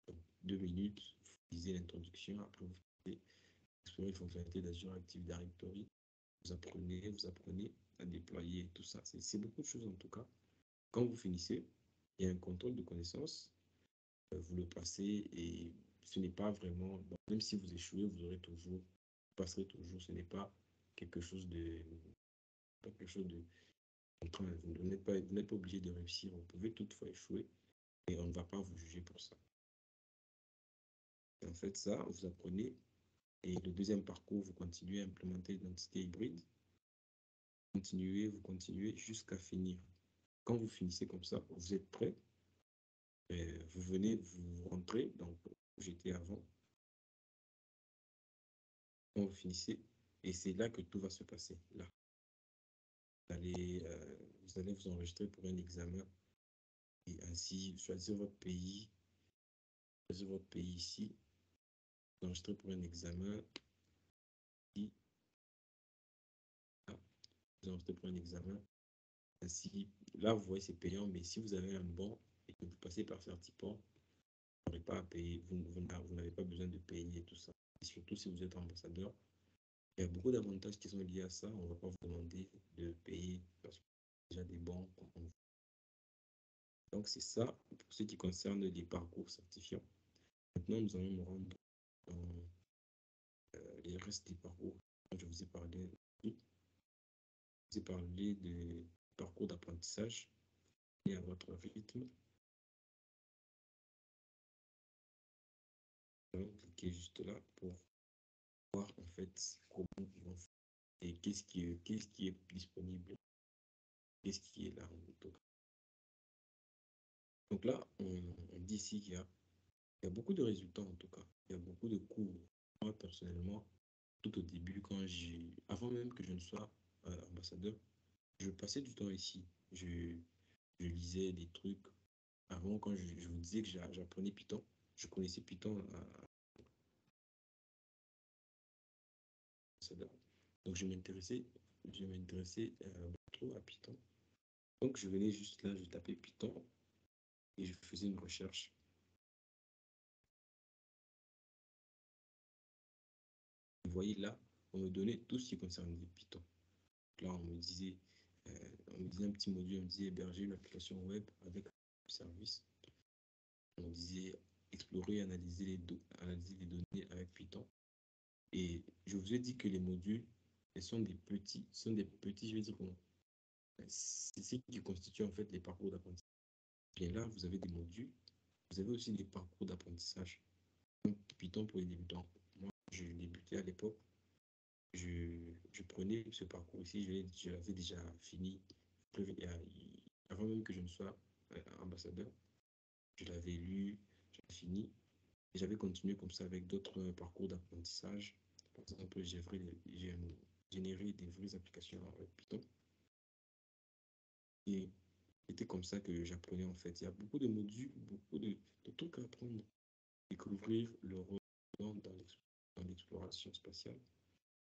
Donc, 2 minutes, vous lisez l'introduction. Après, vous faites explorer les fonctionnalités d'Azure Active Directory. Vous apprenez à déployer tout ça. C'est beaucoup de choses en tout cas. Quand vous finissez, il y a un contrôle de connaissances. Vous le passez et ce n'est pas vraiment, bon, même si vous échouez, vous passerez toujours. Ce n'est pas quelque chose de contraint. Vous n'êtes pas obligé de réussir. Vous pouvez toutefois échouer et on ne va pas vous juger pour ça. Et en fait, ça, vous apprenez. Et le deuxième parcours, vous continuez à implémenter l'identité hybride. Vous continuez jusqu'à finir. Quand vous finissez comme ça, vous êtes prêt. Vous rentrez, donc j'étais avant. Quand vous finissez, et c'est là que tout va se passer. Là, vous allez vous enregistrer pour un examen et ainsi choisir votre pays ici, vous enregistrer pour un examen. Ici, là, vous enregistrez pour un examen. Ainsi, là, vous voyez, c'est payant, mais si vous avez un bon et que vous passez par Certiport, vous n'aurez pas à payer, vous n'avez pas besoin de payer tout ça. Et surtout si vous êtes ambassadeur, il y a beaucoup d'avantages qui sont liés à ça. On ne va pas vous demander de payer parce que déjà des bons. Donc, c'est ça pour ce qui concerne les parcours certifiants. Maintenant, nous allons nous rendre dans les restes des parcours. Je vous ai parlé, de parcours d'apprentissage et à votre rythme. Nous allons cliquer juste là pour voir en fait comment ils vont faire et qu'est-ce qui est disponible, qu'est-ce qui est là en tout cas. Donc là, on dit ici qu'il y a beaucoup de résultats en tout cas. Il y a beaucoup de cours. Moi, personnellement, tout au début, avant même que je ne sois ambassadeur, je passais du temps ici. Je lisais des trucs. Avant, quand je vous disais que j'apprenais Python, je connaissais Python à ambassadeur. Donc, je m'intéressais trop à Python. Donc, je venais juste là, je tapais Python et je faisais une recherche. Vous voyez là, on me donnait tout ce qui concernait Python. Là, on me disait un petit module, on me disait héberger une application web avec un service. On disait explorer, analyser les données avec Python. Et je vous ai dit que les modules, sont des petits, je vais dire comment. C'est ce qui constitue en fait les parcours d'apprentissage. Et là, vous avez des modules, vous avez aussi des parcours d'apprentissage. Python pour les débutants. Moi, je débutais à l'époque. Je prenais ce parcours ici, je l'avais déjà fini avant même que je ne sois ambassadeur. Je l'avais lu, j'avais fini. Et j'avais continué comme ça avec d'autres parcours d'apprentissage. Par exemple, j'ai généré des vraies applications avec Python. Et c'était comme ça que j'apprenais en fait. Il y a beaucoup de modules, beaucoup de trucs à apprendre. Découvrir le rôle dans l'exploration spatiale.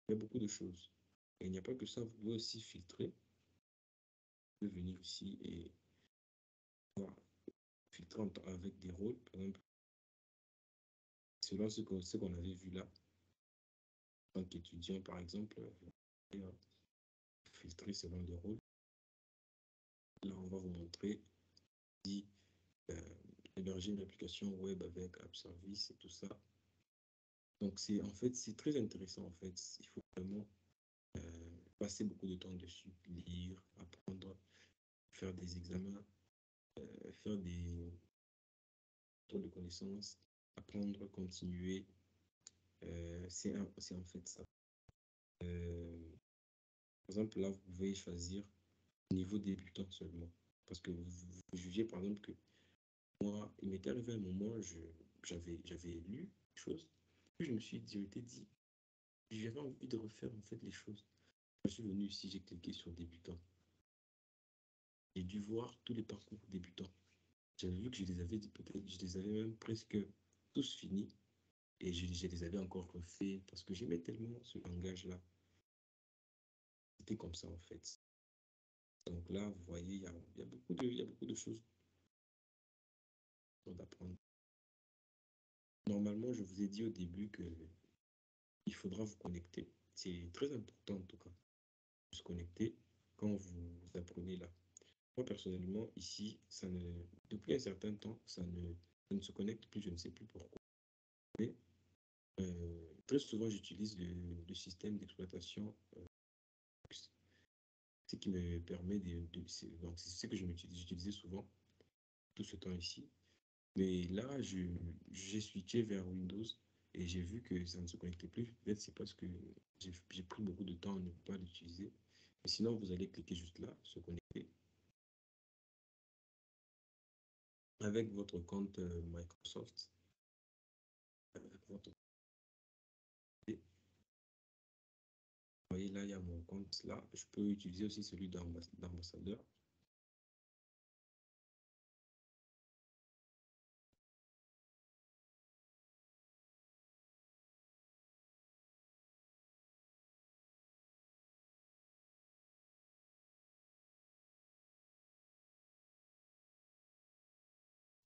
Il y a beaucoup de choses. Et il n'y a pas que ça, vous pouvez aussi filtrer. Vous pouvez venir ici et filtrer avec des rôles, par exemple, selon ce qu'on avait vu là. En tant qu'étudiant, par exemple, filtrer selon les rôles. Là, on va vous montrer si héberger une application web avec App Service et tout ça. Donc, c'est très intéressant, en fait. Il faut vraiment passer beaucoup de temps dessus, lire, apprendre, faire des examens, faire des tours de connaissances, apprendre, continuer. C'est en fait ça. Par exemple, là, vous pouvez choisir niveau débutant seulement. Parce que vous jugez, par exemple, que moi, il m'était arrivé un moment, j'avais lu des choses, puis je me suis dit, j'avais envie de refaire en fait les choses. Je suis venu ici, j'ai cliqué sur débutant. J'ai dû voir tous les parcours débutants. J'avais vu que je les avais même presque tous finis. Et je les avais encore refaits parce que j'aimais tellement ce langage-là. C'était comme ça en fait. Donc là, vous voyez, il y a beaucoup de choses d'apprendre. Normalement, je vous ai dit au début que il faudra vous connecter. C'est très important en tout cas, de se connecter quand vous apprenez là. Moi, personnellement, ici, depuis un certain temps, ça ne se connecte plus, je ne sais plus pourquoi. Mais très souvent, j'utilise le système d'exploitation, ce qui me permet donc, c'est ce que j'utilisais souvent tout ce temps ici. Mais là, j'ai switché vers Windows et j'ai vu que ça ne se connectait plus. Peut-être c'est parce que j'ai pris beaucoup de temps à ne pas l'utiliser. Mais sinon, vous allez cliquer juste là, se connecter. Avec votre compte Microsoft, avec votre... Vous voyez là, il y a mon compte là. Je peux utiliser aussi celui d'ambassadeur.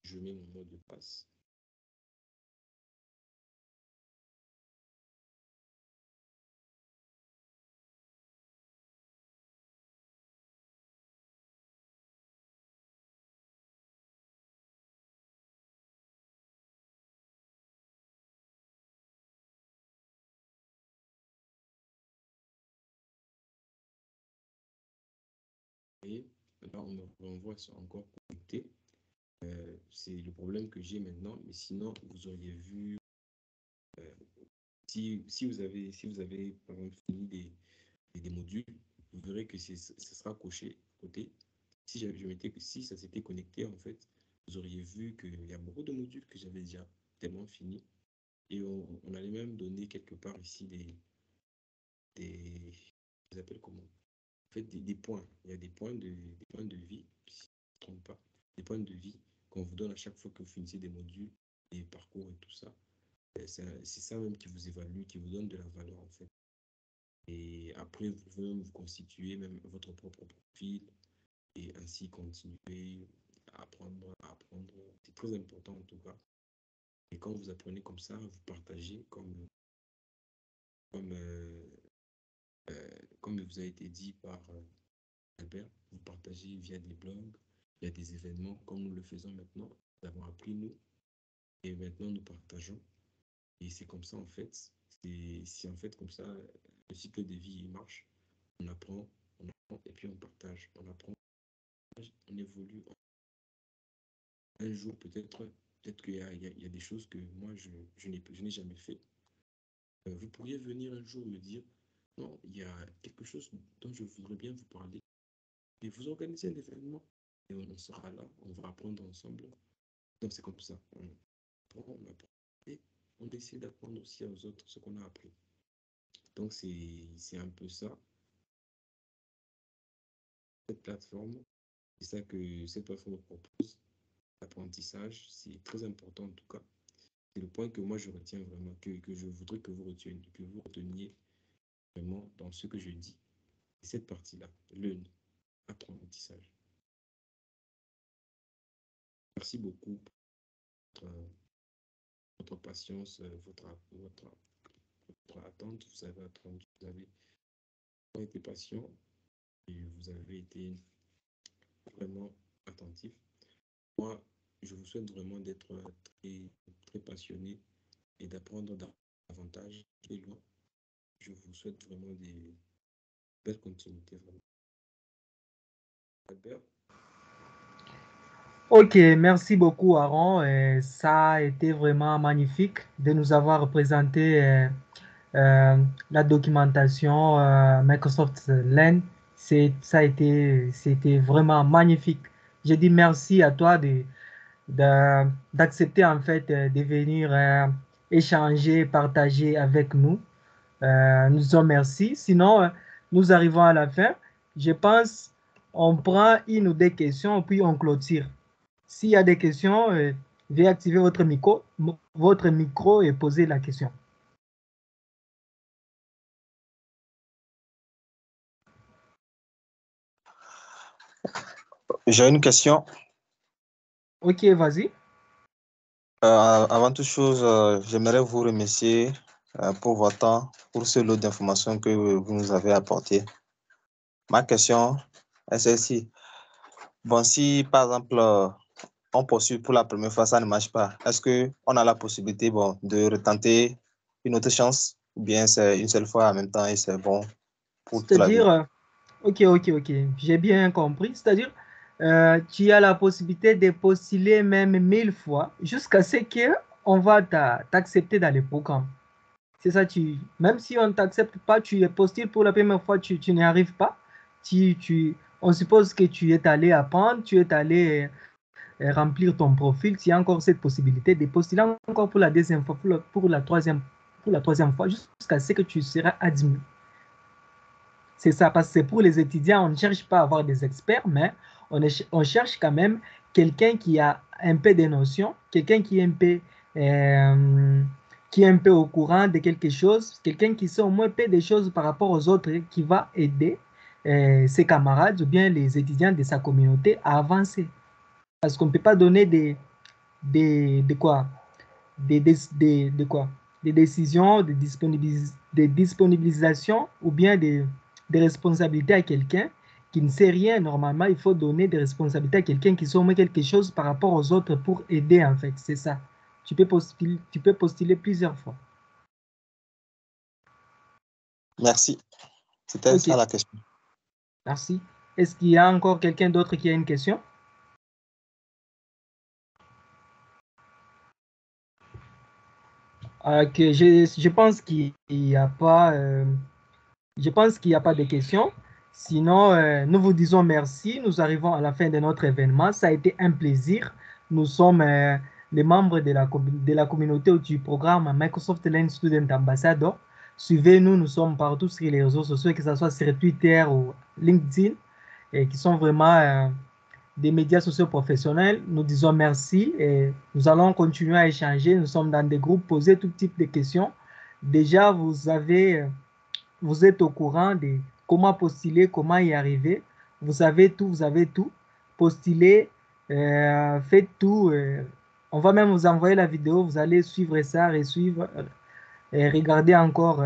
Je mets mon mot de passe. Et là, on me renvoie encore connecté. C'est le problème que j'ai maintenant. Mais sinon, vous auriez vu, si vous avez par exemple fini des modules, vous verrez que ce sera coché côté. Si ça s'était connecté, en fait, vous auriez vu qu'il y a beaucoup de modules que j'avais déjà tellement fini. Et on allait même donner quelque part ici je les appelle comment? En fait, des points. Il y a des points de vie, si je ne me trompe pas, des points de vie qu'on vous donne à chaque fois que vous finissez des modules, des parcours et tout ça. C'est ça même qui vous évalue, qui vous donne de la valeur en fait. Et après, vous pouvez même vous constituer même votre propre profil et ainsi continuer à apprendre, à apprendre. C'est très important en tout cas. Et quand vous apprenez comme ça, vous partagez comme, comme vous a été dit par Albert, vous partagez via des blogs, via des événements, comme nous le faisons maintenant. Nous avons appris, nous, et maintenant nous partageons. Et c'est comme ça, en fait. C'est en fait comme ça, le cycle de vie il marche. On apprend, et puis on partage. On apprend, on évolue. Un jour, peut-être qu'il y a des choses que moi, je n'ai jamais fait. Vous pourriez venir un jour me dire, non, il y a quelque chose dont je voudrais bien vous parler. Et vous organisez un événement. Et on sera là, on va apprendre ensemble. Donc c'est comme ça. On apprend. Et on essaie d'apprendre aussi aux autres ce qu'on a appris. Donc c'est un peu ça, cette plateforme. C'est ça que cette plateforme propose. L'apprentissage, c'est très important en tout cas. C'est le point que moi je retiens vraiment, que je voudrais que vous reteniez vraiment dans ce que je dis. C'est cette partie-là, l'apprentissage. Merci beaucoup pour votre patience, votre attente. Vous avez attendu, vous avez été patient et vous avez été vraiment attentif. Moi, je vous souhaite vraiment d'être très, très passionné et d'apprendre davantage très loin. Je vous souhaite vraiment des belles continuités. Vraiment. Albert? Ok, merci beaucoup Aaron. Ça a été vraiment magnifique de nous avoir présenté la documentation Microsoft Learn. C'était vraiment magnifique. Je dis merci à toi d'accepter en fait de venir échanger, partager avec nous. Nous disons merci. Sinon, nous arrivons à la fin. Je pense on prend une ou deux questions puis on clôture. S'il y a des questions, veuillez activer votre micro et poser la question. J'ai une question. Ok, vas-y. Avant toute chose, j'aimerais vous remercier pour votre temps, pour ce lot d'informations que vous nous avez apporté. Ma question est celle-ci. Bon, si par exemple, on poursuit pour la première fois, ça ne marche pas, est-ce qu'on a la possibilité de retenter une autre chance ou bien c'est une seule fois en même temps et c'est bon pour toute la vie? C'est-à-dire, ok, j'ai bien compris. C'est-à-dire, tu as la possibilité de postuler même 1000 fois jusqu'à ce qu'on va t'accepter dans le programme. C'est ça, même si on ne t'accepte pas, tu postules pour la première fois, tu n'y arrives pas. On suppose que tu es allé apprendre, tu es allé remplir ton profil. Tu as encore cette possibilité de postuler encore pour la deuxième fois, pour la troisième fois, jusqu'à ce que tu seras admis. C'est ça, parce que c'est pour les étudiants, on ne cherche pas à avoir des experts, mais on cherche quand même quelqu'un qui a un peu de notions, quelqu'un qui est un peu au courant de quelque chose, quelqu'un qui sait au moins peu de choses par rapport aux autres, qui va aider ses camarades ou bien les étudiants de sa communauté à avancer. Parce qu'on ne peut pas donner des décisions de disponibilisation ou bien des responsabilités à quelqu'un qui ne sait rien. Normalement, il faut donner des responsabilités à quelqu'un qui sait au moins quelque chose par rapport aux autres pour aider, en fait. C'est ça. Tu peux postuler plusieurs fois. Merci. C'était Ok, ça la question. merci. Est-ce qu'il y a encore quelqu'un d'autre qui a une question? Ok, je pense qu'il n'y a pas, je pense qu'il n'y a pas de questions. Sinon, nous vous disons merci. Nous arrivons à la fin de notre événement. Ça a été un plaisir. Nous sommes les membres de la communauté du programme Microsoft Learn Student Ambassador. Suivez-nous, nous sommes partout sur les réseaux sociaux, que ce soit sur Twitter ou LinkedIn, et qui sont vraiment des médias sociaux professionnels. Nous disons merci et nous allons continuer à échanger. Nous sommes dans des groupes, poser tout type de questions. Déjà, vous êtes au courant de comment postuler, comment y arriver. Vous avez tout, vous avez tout. Postulez, faites tout. On va même vous envoyer la vidéo. Vous allez suivre ça, resuivre et regarder encore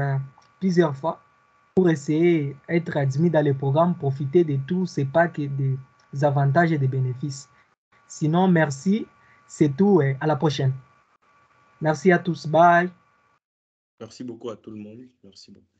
plusieurs fois pour essayer d'être admis dans le programme, profiter de tous ces packs et des avantages et des bénéfices. Sinon, merci. C'est tout et à la prochaine. Merci à tous. Bye. Merci beaucoup à tout le monde. Merci beaucoup.